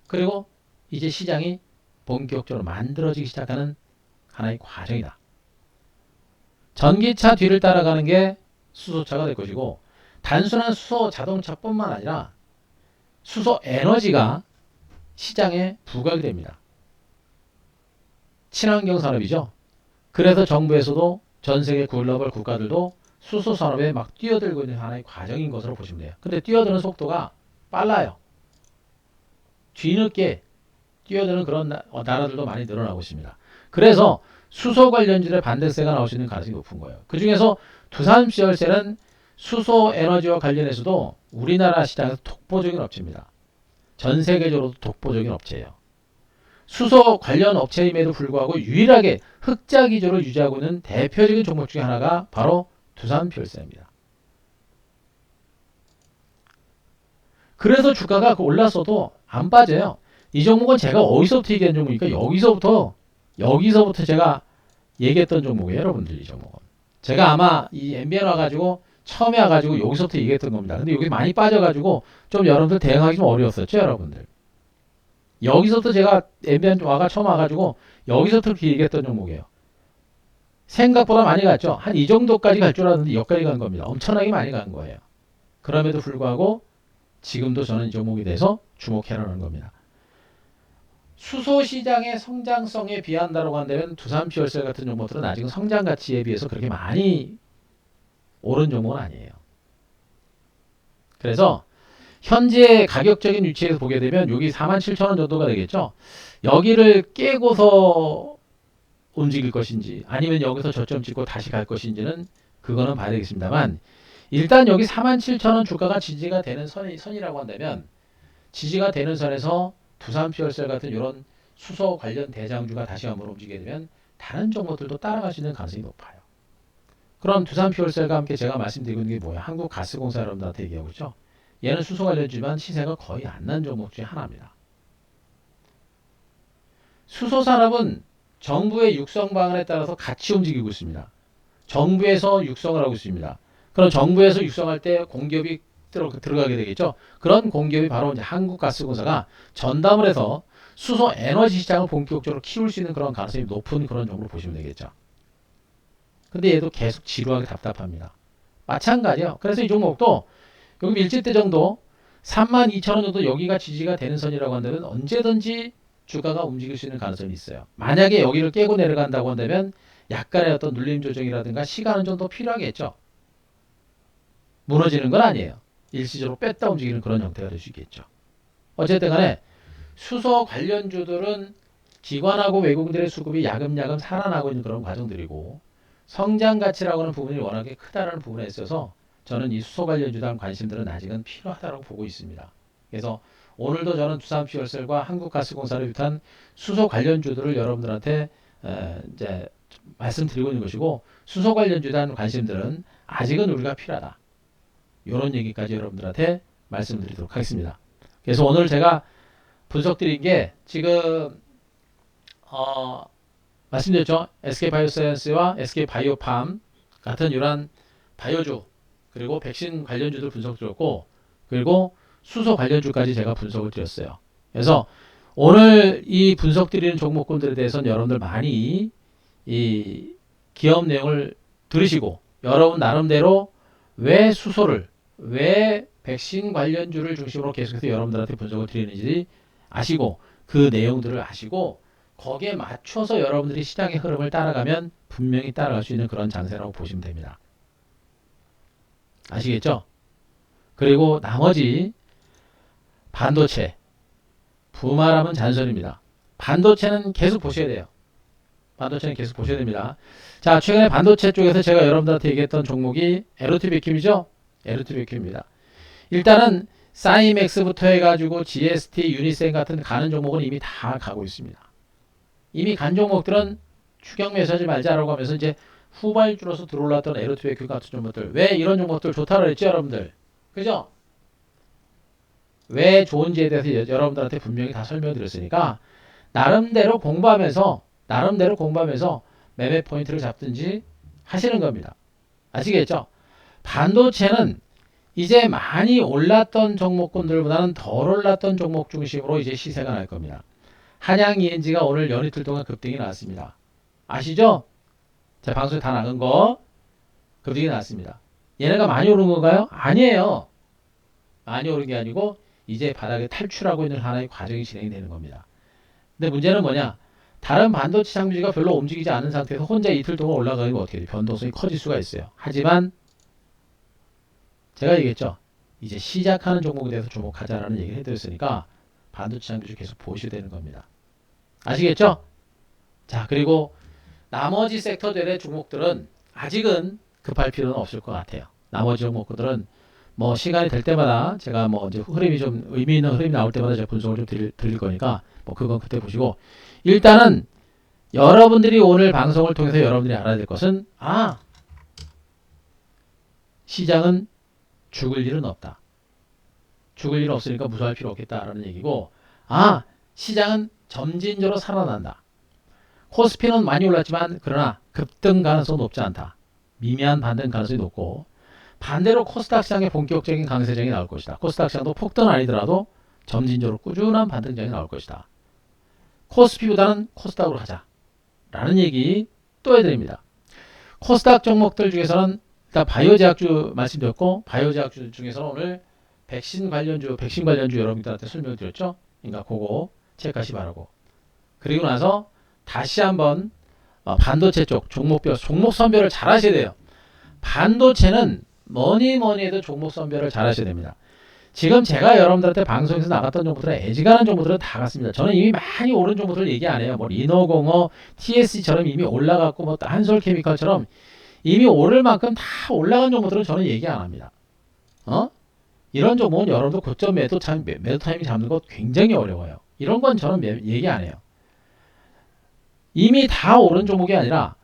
그리고 이제 시장이 본격적으로 만들어지기 시작하는 하나의 과정이다. 전기차 뒤를 따라가는 게 수소차가 될 것이고, 단순한 수소 자동차뿐만 아니라 수소 에너지가 시장에 부각이 됩니다. 친환경 산업이죠. 그래서 정부에서도 전 세계 글로벌 국가들도 수소 산업에 막 뛰어들고 있는 하나의 과정인 것으로 보시면 돼요. 근데 뛰어드는 속도가 빨라요. 뒤늦게 뛰어드는 그런 나라들도 많이 늘어나고 있습니다. 그래서 수소 관련주의 반대세가 나올 수 있는 가능성이 높은 거예요. 그 중에서 두산퓨얼셀은 수소 에너지와 관련해서도 우리나라 시장에서 독보적인 업체입니다. 전 세계적으로도 독보적인 업체예요. 수소 관련 업체임에도 불구하고 유일하게 흑자 기조를 유지하고 있는 대표적인 종목 중에 하나가 바로 두산퓨얼셀입니다. 그래서 주가가 올랐어도 안 빠져요. 이 종목은 제가 어디서부터 얘기한 종목이니까 여기서부터 제가 얘기했던 종목이에요, 여러분들. 이 종목은 제가 아마 이 MBN 와가지고 처음에 와가지고 여기서부터 얘기했던 겁니다. 근데 여기 많이 빠져가지고 좀 여러분들 대응하기 좀 어려웠었죠, 여러분들. 여기서부터 제가 MBN 처음 와가지고 여기서부터 그렇게 얘기했던 종목이에요. 생각보다 많이 갔죠. 한 이 정도까지 갈 줄 알았는데 여기까지 간 겁니다. 엄청나게 많이 간 거예요. 그럼에도 불구하고 지금도 저는 이 종목에 대해서 주목해라는 겁니다. 수소 시장의 성장성에 비한다고 한다면 두산퓨얼셀 같은 종목들은 아직은 성장 가치에 비해서 그렇게 많이 오른 종목은 아니에요. 그래서 현재 가격적인 위치에서 보게 되면 여기 47,000원 정도가 되겠죠. 여기를 깨고서 움직일 것인지 아니면 여기서 저점 찍고 다시 갈 것인지는 그거는 봐야 되겠습니다만, 일단 여기 47,000원 주가가 지지가 되는 선이라고 한다면, 지지가 되는 선에서 두산퓨얼셀 같은 이런 수소 관련 대장주가 다시 한번 움직이게 되면 다른 종목들도 따라갈 수 있는 가능성이 높아요. 그럼 두산퓨얼셀과 함께 제가 말씀드리고 있는 게 뭐야? 한국가스공사 여러분들한테 얘기하고 있죠. 얘는 수소 관련주지만 시세가 거의 안 난 종목 중에 하나입니다. 수소 산업은 정부의 육성 방안에 따라서 같이 움직이고 있습니다. 정부에서 육성을 하고 있습니다. 그럼 정부에서 육성할 때 공기업이 들어가게 되겠죠. 그런 공기업이 바로 이제 한국가스공사가 전담을 해서 수소 에너지 시장을 본격적으로 키울 수 있는 그런 가능성이 높은 그런 종목으로 보시면 되겠죠. 근데 얘도 계속 지루하게 답답합니다. 마찬가지예요. 그래서 이 종목도 여기 밀집대 정도 32,000원 정도 여기가 지지가 되는 선이라고 한다면 언제든지 주가가 움직일 수 있는 가능성이 있어요. 만약에 여기를 깨고 내려간다고 한다면 약간의 어떤 눌림 조정이라든가 시간은 좀 더 필요하겠죠. 무너지는 건 아니에요. 일시적으로 뺐다 움직이는 그런 형태가 될 수 있겠죠. 어쨌든 간에 수소 관련주들은 기관하고 외국인들의 수급이 야금야금 살아나고 있는 그런 과정들이고, 성장 가치라고 하는 부분이 워낙에 크다라는 부분에 있어서 저는 이 수소 관련주에 대한 관심들은 아직은 필요하다고 보고 있습니다. 그래서 오늘도 저는 두산퓨얼셀과 한국가스공사를 비롯한 수소 관련주들을 여러분들한테 이제 말씀드리고 있는 것이고, 수소 관련주에 대한 관심들은 아직은 우리가 필요하다. 이런 얘기까지 여러분들한테 말씀드리도록 하겠습니다. 그래서 오늘 제가 분석드린 게 지금 말씀드렸죠. SK바이오사이언스와 SK바이오팜 같은 이러한 바이오주, 그리고 백신 관련주들 분석드렸고, 그리고 수소 관련주까지 제가 분석을 드렸어요. 그래서 오늘 이 분석드리는 종목군들에 대해서는 여러분들 많이 이 기업 내용을 들으시고, 여러분 나름대로 왜 수소를, 왜 백신 관련주를 중심으로 계속해서 여러분들한테 분석을 드리는지 아시고, 그 내용들을 아시고 거기에 맞춰서 여러분들이 시장의 흐름을 따라가면 분명히 따라갈 수 있는 그런 장세라고 보시면 됩니다. 아시겠죠? 그리고 나머지 반도체, 부말하면 잔소리입니다. 반도체는 계속 보셔야 돼요. 반도체는 계속 보셔야 됩니다. 자, 최근에 반도체 쪽에서 제가 여러분들한테 얘기했던 종목이 LOT 베큐이죠? LOT 베큐입니다. 일단은 사이맥스부터 해가지고 GST, 유니센 같은 가는 종목은 이미 다 가고 있습니다. 이미 간 종목들은 추격 매수하지 말자라고 하면서 이제 후발주로서 들어올랐던 LOT 베큐 같은 종목들. 왜 이런 종목들 좋다고 했죠, 여러분들? 그죠? 왜 좋은지에 대해서 여러분들한테 분명히 다 설명드렸으니까 나름대로 공부하면서 매매 포인트를 잡든지 하시는 겁니다. 아시겠죠? 반도체는 이제 많이 올랐던 종목군들보다는 덜 올랐던 종목 중심으로 이제 시세가 날 겁니다. 한양 ENG가 오늘 연이틀 동안 급등이 나왔습니다. 아시죠? 제 방송에 다 나간 거 급등이 나왔습니다. 얘네가 많이 오른 건가요? 아니에요. 많이 오른 게 아니고 이제 바닥에 탈출하고 있는 하나의 과정이 진행이 되는 겁니다. 근데 문제는 뭐냐? 다른 반도체 장비가 별로 움직이지 않은 상태에서 혼자 이틀 동안 올라가면 어떻게 돼요? 변동성이 커질 수가 있어요. 하지만 제가 얘기했죠. 이제 시작하는 종목에 대해서 주목하자라는 얘기를 해드렸으니까 반도체 장비 계속 보셔야 되는 겁니다. 아시겠죠? 자, 그리고 나머지 섹터들의 종목들은 아직은 급할 필요는 없을 것 같아요. 나머지 종목들은 뭐 시간이 될 때마다 제가 뭐 이제 흐름이 좀 의미 있는 흐름이 나올 때마다 제가 분석을 좀 드릴 거니까 뭐 그건 그때 보시고 일단은 여러분들이 오늘 방송을 통해서 여러분들이 알아야 될 것은 시장은 죽을 일은 없다. 죽을 일은 없으니까 무서워할 필요 없겠다라는 얘기고 시장은 점진적으로 살아난다. 코스피는 많이 올랐지만 그러나 급등 가능성은 높지 않다. 미미한 반등 가능성이 높고 반대로 코스닥 시장의 본격적인 강세장이 나올 것이다. 코스닥 시장도 폭등 아니더라도 점진적으로 꾸준한 반등장이 나올 것이다. 코스피보다는 코스닥으로 가자 라는 얘기 또 해드립니다. 코스닥 종목들 중에서는 일단 바이오 제약주 말씀드렸고 바이오 제약주 중에서는 오늘 백신 관련주 여러분들한테 설명드렸죠. 그러니까 그거 체크하시 바라고. 그리고 나서 다시 한번 반도체 쪽 종목 선별을 잘 하셔야 돼요. 반도체는 뭐니 해도 종목 선별을 잘 하셔야 됩니다. 지금 제가 여러분들한테 방송에서 나갔던 종목들은 애지간한 종목들은 다 갔습니다. 저는 이미 많이 오른 종목들을 얘기 안 해요. 뭐 리노공업, TSC처럼 이미 올라갔고 뭐 한솔케미칼처럼 이미 오를 만큼 다 올라간 종목들은 저는 얘기 안 합니다. 이런 종목은 여러분들 고점 매도 타이밍 잡는 것 굉장히 어려워요. 이런 건 저는 얘기 안 해요. 이미 다 오른 종목이 아니라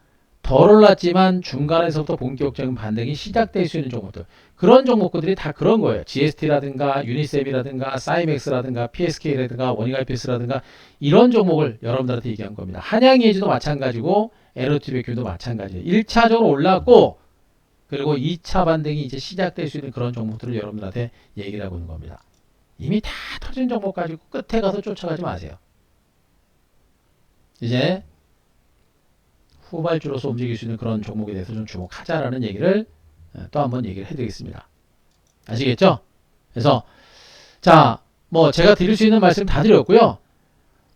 덜 올랐지만 중간에서부터 본격적인 반등이 시작될 수 있는 종목들. 그런 종목들이 다 그런 거예요. GST라든가 유니셈이라든가 사이맥스라든가 PSK라든가 원익IPS라든가 이런 종목을 여러분들한테 얘기한 겁니다. 한양예지도 마찬가지고 LOTBQ도 마찬가지예요. 1차적으로 올랐고 그리고 2차 반등이 이제 시작될 수 있는 그런 종목들을 여러분들한테 얘기를 하고 있는 겁니다. 이미 다 터진 종목 가지고 끝에 가서 쫓아가지 마세요. 이제 후발주로서 움직일 수 있는 그런 종목에 대해서 좀 주목하자라는 얘기를 또 한번 얘기를 해드리겠습니다. 아시겠죠? 그래서 자, 뭐 제가 드릴 수 있는 말씀 다 드렸고요.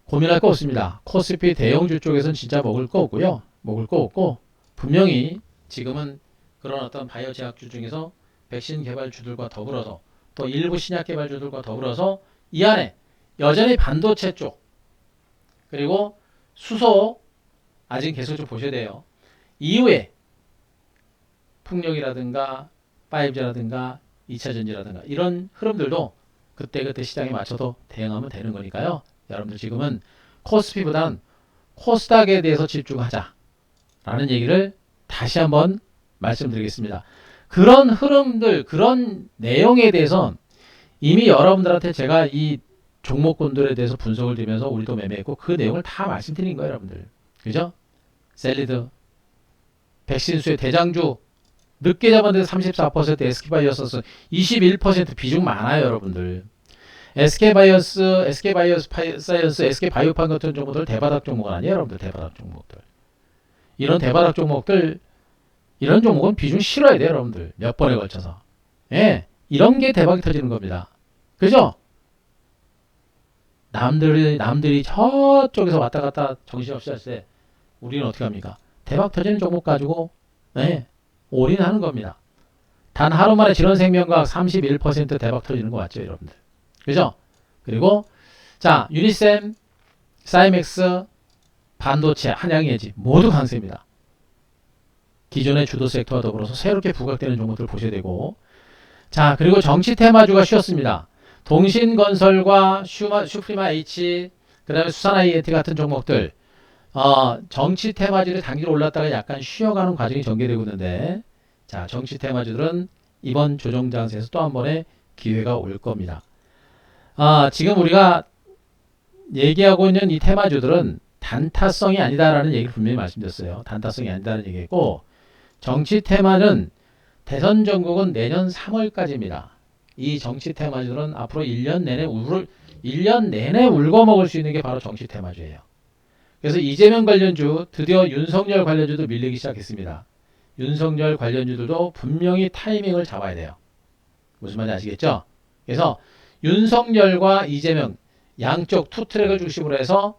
고민할 거 없습니다. 코스피 대형주 쪽에서는 진짜 먹을 거 없고요. 먹을 거 없고 분명히 지금은 그런 어떤 바이오 제약주 중에서 백신 개발주들과 더불어서 또 일부 신약 개발주들과 더불어서 이 안에 여전히 반도체 쪽 그리고 수소 아직 계속 좀 보셔야 돼요. 이후에 풍력이라든가 5G라든가 2차전지라든가 이런 흐름들도 그때그때 시장에 맞춰서 대응하면 되는 거니까요. 여러분들 지금은 코스피보다는 코스닥에 대해서 집중하자 라는 얘기를 다시 한번 말씀드리겠습니다. 그런 흐름들, 그런 내용에 대해서 이미 여러분들한테 제가 이 종목군들에 대해서 분석을 드리면서 우리도 매매했고 그 내용을 다 말씀드린 거예요, 여러분들. 그죠? 셀리드, 백신수의 대장주, 늦게 잡았는데 34%, SK바이오스 21% 비중 많아요, 여러분들. SK바이오스, SK바이오사이언스, SK바이오판 같은 종목들 대바닥 종목은 아니에요, 여러분들. 대바닥 종목들. 이런 대바닥 종목들, 이런 종목은 비중 실어야 돼요, 여러분들. 몇 번에 걸쳐서. 예, 이런 게 대박이 터지는 겁니다. 그죠? 남들이 저쪽에서 왔다 갔다 정신없이 할 때 우리는 어떻게 합니까? 대박 터지는 종목 가지고 네, 올인하는 겁니다. 단 하루 만에 질원생명과학 31% 대박 터지는 거 맞죠, 여러분들? 그죠? 그리고 자, 유니셈, 사이맥스, 반도체, 한양예지 모두 강세입니다. 기존의 주도 섹터와 더불어서 새롭게 부각되는 종목들을 보셔야 되고, 자, 그리고 정치 테마주가 쉬었습니다. 동신건설과 슈프리마 H, 그 다음에 수산 INT 같은 종목들, 정치 테마주들이 단기로 올랐다가 약간 쉬어가는 과정이 전개되고 있는데, 자, 정치 테마주들은 이번 조정 장세에서 또 한 번의 기회가 올 겁니다. 지금 우리가 얘기하고 있는 이 테마주들은 단타성이 아니다라는 얘기를 분명히 말씀드렸어요. 단타성이 아니다라는 얘기고, 정치 테마는 대선 전국은 내년 3월까지입니다. 이 정치 테마주들은 앞으로 1년 내내 울고 먹을 수 있는 게 바로 정치 테마주예요. 그래서 이재명 관련주, 드디어 윤석열 관련주도 밀리기 시작했습니다. 윤석열 관련주들도 분명히 타이밍을 잡아야 돼요. 무슨 말인지 아시겠죠? 그래서 윤석열과 이재명 양쪽 투 트랙을 중심으로 해서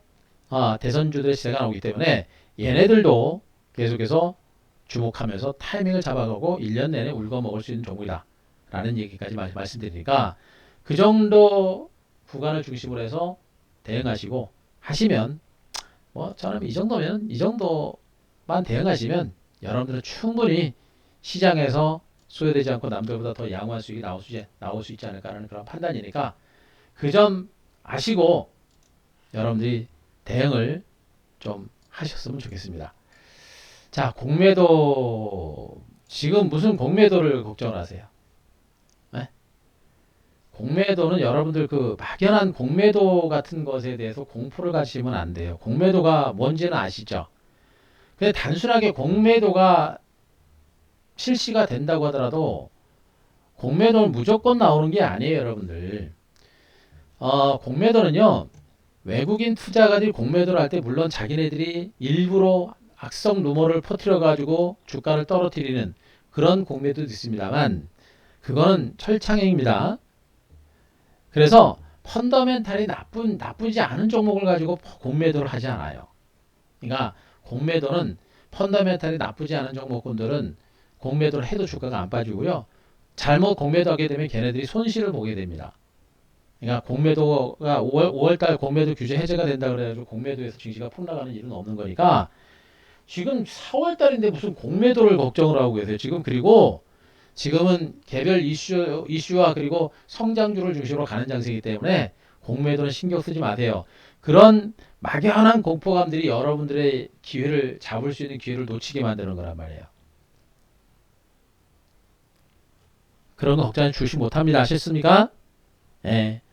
대선주들의 시대가 나오기 때문에 얘네들도 계속해서 주목하면서 타이밍을 잡아가고 1년 내내 울고 먹을 수 있는 종목이다 라는 얘기까지 말씀드리니까 그 정도 구간을 중심으로 해서 대응하시고 하시면 뭐 저는 이 정도만 대응하시면 여러분들은 충분히 시장에서 소요되지 않고 남들보다 더 양호한 수익이 나올 수 있지 않을까라는 그런 판단이니까 그 점 아시고 여러분들이 대응을 좀 하셨으면 좋겠습니다. 자, 공매도 지금 무슨 공매도를 걱정을 하세요? 네? 공매도는 여러분들 그 막연한 공매도 같은 것에 대해서 공포를 가지시면 안 돼요. 공매도가 뭔지는 아시죠? 근데 단순하게 공매도가 실시가 된다고 하더라도 공매도는 무조건 나오는 게 아니에요, 여러분들. 공매도는요, 외국인 투자가들이 공매도를 할 때 물론 자기네들이 일부러 악성 루머를 퍼뜨려 가지고 주가를 떨어뜨리는 그런 공매도도 있습니다만 그거는 철창행입니다. 그래서 펀더멘탈이 나쁘지 않은 종목을 가지고 공매도를 하지 않아요. 그러니까 공매도는 펀더멘탈이 나쁘지 않은 종목군들은 공매도를 해도 주가가 안 빠지고요. 잘못 공매도하게 되면 걔네들이 손실을 보게 됩니다. 그러니까 공매도가 5월달 공매도 규제 해제가 된다 그래가지고 공매도에서 증시가 폭락하는 일은 없는 거니까 지금 4월달인데 무슨 공매도를 걱정을 하고 계세요. 그리고 지금은 개별 이슈와 그리고 성장주를 중심으로 가는 장세이기 때문에 공매도는 신경 쓰지 마세요. 그런 막연한 공포감들이 여러분들의 기회를 잡을 수 있는 기회를 놓치게 만드는 거란 말이에요. 그런 거 걱정 주시 못합니다. 아셨습니까? 네.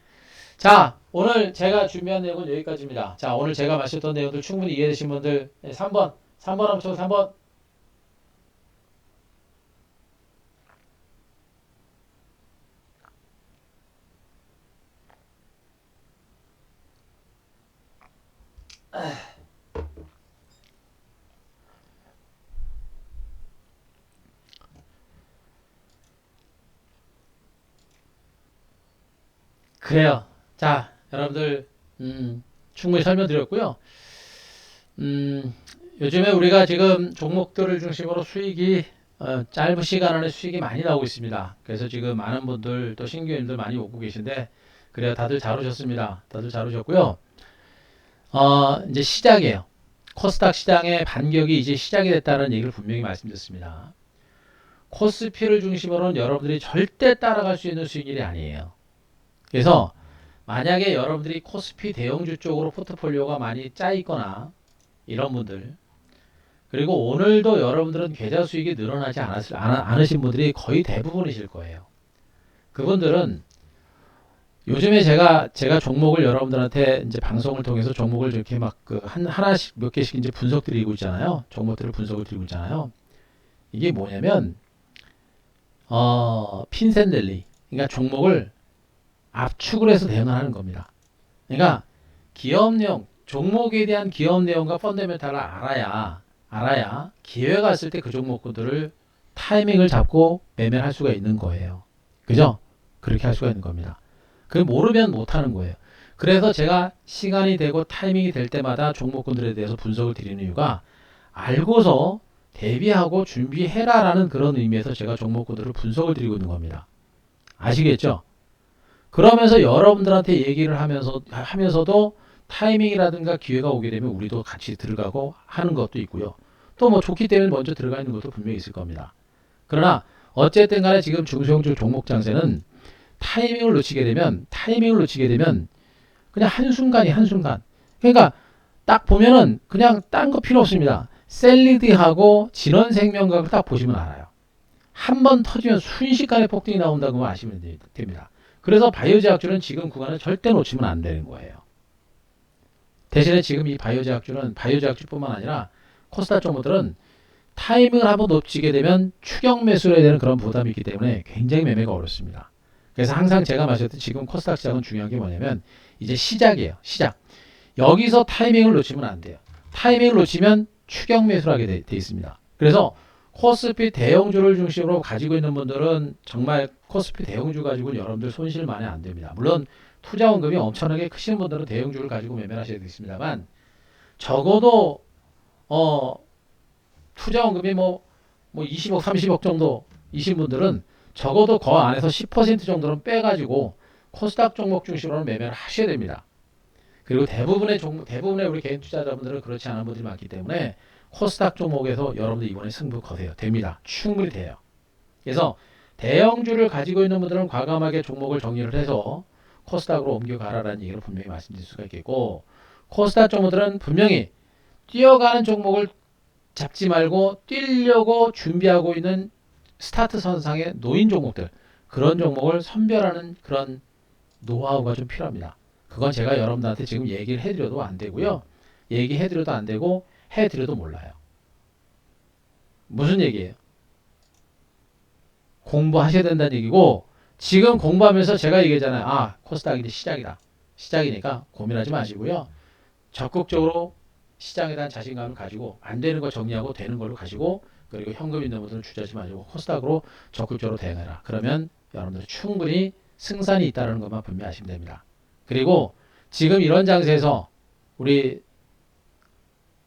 자, 오늘 제가 준비한 내용은 여기까지입니다. 자, 오늘 제가 마셨던 내용들 충분히 이해되신 분들 3번 한번 쳐서 3번. 그래요. 자, 여러분들 충분히 설명드렸고요. 요즘에 우리가 지금 종목들을 중심으로 수익이 짧은 시간 안에 수익이 많이 나오고 있습니다. 그래서 지금 많은 분들 또 신규님들 많이 오고 계신데 그래요. 다들 잘 오셨습니다. 다들 잘 오셨고요. 이제 시작이에요. 코스닥 시장의 반격이 이제 시작이 됐다는 얘기를 분명히 말씀드렸습니다. 코스피를 중심으로는 여러분들이 절대 따라갈 수 있는 수익률이 아니에요. 그래서 만약에 여러분들이 코스피 대형주 쪽으로 포트폴리오가 많이 짜 있거나 이런 분들 그리고 오늘도 여러분들은 계좌 수익이 늘어나지 않으신 분들이 거의 대부분이실 거예요. 그분들은 요즘에 제가 종목을 여러분들한테 이제 방송을 통해서 종목을 이렇게 막 하나씩 몇 개씩 이제 분석 드리고 있잖아요. 종목들을 분석을 드리고 있잖아요. 이게 뭐냐면 핀셋 랠리 그러니까 종목을 압축을 해서 대응을 하는 겁니다. 그러니까 기업 내용, 종목에 대한 기업 내용과 펀더멘탈을 알아야 기회가 있을 때 그 종목들을 타이밍을 잡고 매매를 할 수가 있는 거예요. 그죠? 그렇게 할 수가 있는 겁니다. 그걸 모르면 못 하는 거예요. 그래서 제가 시간이 되고 타이밍이 될 때마다 종목군들에 대해서 분석을 드리는 이유가 알고서 대비하고 준비해라라는 그런 의미에서 제가 종목군들을 분석을 드리고 있는 겁니다. 아시겠죠? 그러면서 여러분들한테 얘기를 하면서도 타이밍이라든가 기회가 오게 되면 우리도 같이 들어가고 하는 것도 있고요. 또 뭐 좋기 때문에 먼저 들어가 있는 것도 분명히 있을 겁니다. 그러나 어쨌든 간에 지금 중소형주 종목 장세는 타이밍을 놓치게 되면 그냥 한순간. 그러니까 딱 보면은 그냥 딴 거 필요 없습니다. 셀리드하고 진원생명각을 딱 보시면 알아요. 한 번 터지면 순식간에 폭등이 나온다고 아시면 됩니다. 그래서 바이오제약주는 지금 구간을 절대 놓치면 안 되는 거예요. 대신에 지금 이 바이오제약주뿐만 아니라 코스닥 종목들은 타이밍을 한번 놓치게 되면 추격 매수를 해야 되는 그런 부담이 있기 때문에 굉장히 매매가 어렵습니다. 그래서 항상 제가 말씀드렸듯이 지금 코스닥 시장은 중요한 게 뭐냐면 이제 시작이에요. 시작. 여기서 타이밍을 놓치면 안 돼요. 타이밍을 놓치면 추격 매수를 하게 돼 있습니다. 그래서 코스피 대형주를 중심으로 가지고 있는 분들은 정말 코스피 대형주 가지고는 여러분들 손실 많이 안 됩니다. 물론 투자 원금이 엄청나게 크신 분들은 대형주를 가지고 매매를 하셔야 되겠습니다만 적어도 투자 원금이 뭐 20억, 30억 정도 이신 분들은 적어도 그 안에서 10% 정도는 빼가지고 코스닥 종목 중심으로 매매를 하셔야 됩니다. 그리고 대부분의 우리 개인 투자자분들은 그렇지 않은 분들이 많기 때문에 코스닥 종목에서 여러분들 이번에 승부 거세요. 됩니다. 충분히 돼요. 그래서 대형주를 가지고 있는 분들은 과감하게 종목을 정리를 해서 코스닥으로 옮겨가라라는 얘기를 분명히 말씀드릴 수가 있겠고 코스닥 종목들은 분명히 뛰어가는 종목을 잡지 말고 뛰려고 준비하고 있는 스타트 선상의 노인 종목들 그런 종목을 선별하는 그런 노하우가 좀 필요합니다. 그건 제가 여러분들한테 지금 얘기를 해드려도 안 되고요. 얘기해드려도 안 되고 해드려도 몰라요. 무슨 얘기예요? 공부하셔야 된다는 얘기고 지금 공부하면서 제가 얘기했잖아요. 아 코스닥이 이제 시작이다. 시작이니까 고민하지 마시고요. 적극적으로 시장에 대한 자신감을 가지고 안 되는 거 정리하고 되는 걸로 가시고 그리고 현금 있는 분들은 주저하지 마시고 코스닥으로 적극적으로 대응해라. 그러면 여러분들 충분히 승산이 있다는 것만 분명히 아시면 됩니다. 그리고 지금 이런 장세에서 우리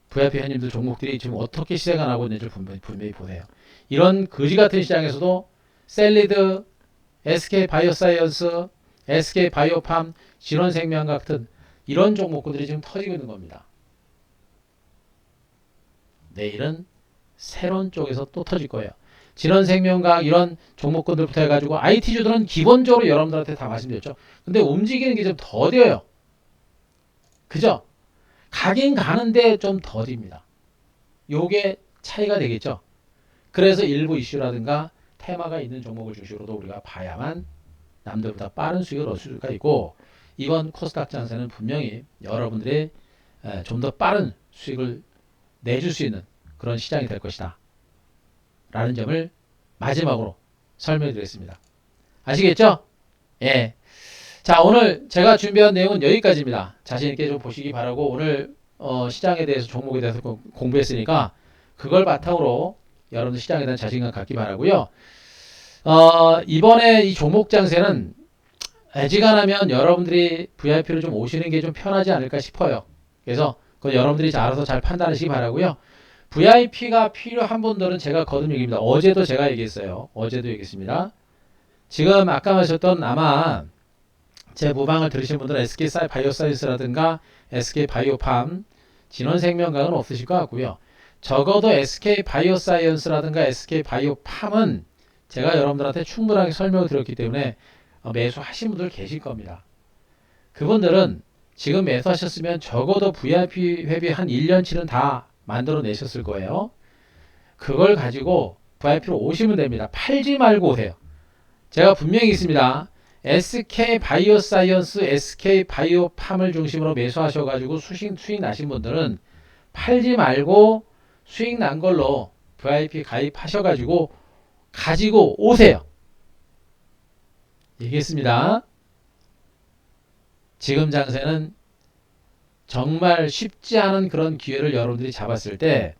VIP 회원님들 종목들이 지금 어떻게 시세가 나고 있는지 분명히 보세요. 이런 거지 같은 시장에서도 셀리드, SK 바이오사이언스, SK 바이오팜, 진원생명 같은 이런 종목들이 지금 터지고 있는 겁니다. 내일은 새로운 쪽에서 또 터질 거예요. 진원생명과학 이런 종목군들부터 해가지고 IT주들은 기본적으로 여러분들한테 다 말씀드렸죠. 근데 움직이는 게 좀 더뎌요. 그죠? 가긴 가는데 좀 더딥니다. 요게 차이가 되겠죠. 그래서 일부 이슈라든가 테마가 있는 종목을 중심으로도 우리가 봐야만 남들보다 빠른 수익을 얻을 수가 있고 이번 코스닥 장세는 분명히 여러분들이 좀 더 빠른 수익을 내줄 수 있는 그런 시장이 될 것이다. 라는 점을 마지막으로 설명해 드리겠습니다. 아시겠죠? 예. 자, 오늘 제가 준비한 내용은 여기까지입니다. 자신있게 좀 보시기 바라고 오늘 시장에 대해서 종목에 대해서 공부했으니까 그걸 바탕으로 여러분들 시장에 대한 자신감 갖기 바라고요. 이번에 이 종목 장세는 애지간하면 여러분들이 VIP를 좀 오시는 게 좀 편하지 않을까 싶어요. 그래서 그건 여러분들이 알아서 잘 판단하시기 바라고요. VIP가 필요한 분들은 제가 거듭 얘기입니다. 어제도 제가 얘기했어요. 어제도 얘기했습니다. 지금 아까 말씀했던 아마 제 모방을 들으신 분들은 SK 바이오사이언스라든가 SK 바이오팜, 진원생명과는 없으실 것 같고요. 적어도 SK 바이오사이언스라든가 SK 바이오팜은 제가 여러분들한테 충분하게 설명을 드렸기 때문에 매수하신 분들 계실 겁니다. 그분들은 지금 매수하셨으면 적어도 VIP 회비 한 1년치는 다 만들어 내셨을 거예요. 그걸 가지고 VIP로 오시면 됩니다. 팔지 말고 오세요. 제가 분명히 있습니다. SK 바이오사이언스, SK 바이오팜을 중심으로 매수하셔가지고 수익 나신 분들은 팔지 말고 수익 난 걸로 VIP 가입하셔가지고 가지고 오세요. 얘기했습니다. 지금 장세는 정말 쉽지 않은 그런 기회를 여러분들이 잡았을 때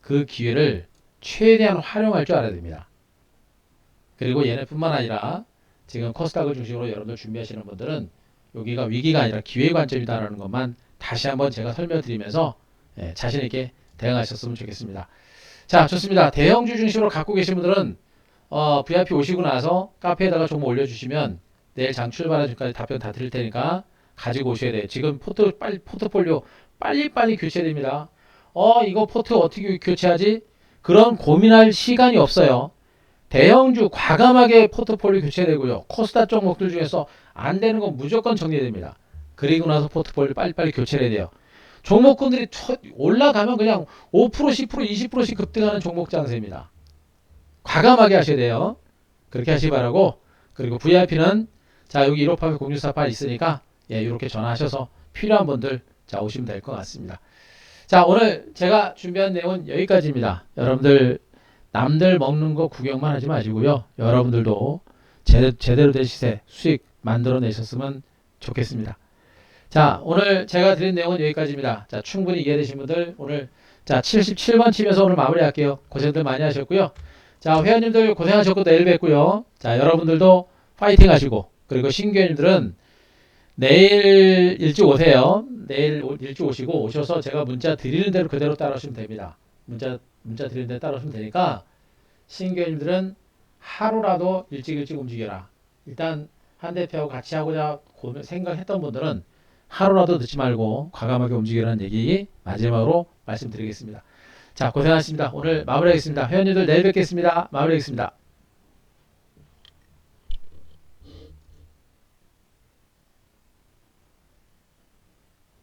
그 기회를 최대한 활용할 줄 알아야 됩니다. 그리고 얘네뿐만 아니라 지금 코스닥을 중심으로 여러분들 준비하시는 분들은 여기가 위기가 아니라 기회의 관점이다라는 것만 다시 한번 제가 설명드리면서 자신 있게 대응하셨으면 좋겠습니다. 자, 좋습니다. 대형주 중심으로 갖고 계신 분들은 VIP 오시고 나서 카페에다가 종목 올려주시면 내일 장 출발하는 전까지 답변 다 드릴 테니까 가지고 오셔야 돼요. 지금 포트폴리오 빨리빨리 교체해야 됩니다. 이거 포트 어떻게 교체하지? 그런 고민할 시간이 없어요. 대형주 과감하게 포트폴리오 교체되고요. 코스닥 종목들 중에서 안 되는 건 무조건 정리됩니다. 그리고 나서 포트폴리오 빨리빨리 교체해야 돼요. 종목군들이 올라가면 그냥 5%, 10%, 20%씩 급등하는 종목 장세입니다. 과감하게 하셔야 돼요. 그렇게 하시기 바라고, 그리고 VIP는 자 여기 1588-0648 있으니까 이렇게 전화하셔서 필요한 분들 자 오시면 될 것 같습니다. 자, 오늘 제가 준비한 내용은 여기까지입니다. 여러분들 남들 먹는 거 구경만 하지 마시고요. 여러분들도 제대로 된 시세 수익 만들어내셨으면 좋겠습니다. 자, 오늘 제가 드린 내용은 여기까지입니다. 자, 충분히 이해되신 분들 오늘 자 77번 치면서 오늘 마무리할게요. 고생들 많이 하셨고요. 자, 회원님들 고생하셨고 내일 뵙고요. 자, 여러분들도 파이팅 하시고, 그리고 신규회원님들은 내일 일찍 오세요. 내일 일찍 오시고, 오셔서 제가 문자 드리는 대로 그대로 따라오시면 됩니다. 문자 드리는 대로 따라오시면 되니까 신규회원님들은 하루라도 일찍 움직여라. 일단 한 대표하고 같이 하고자 생각했던 분들은 하루라도 늦지 말고 과감하게 움직이라는 얘기 마지막으로 말씀드리겠습니다. 자, 고생하셨습니다. 오늘 마무리하겠습니다. 회원님들 내일 뵙겠습니다. 마무리하겠습니다.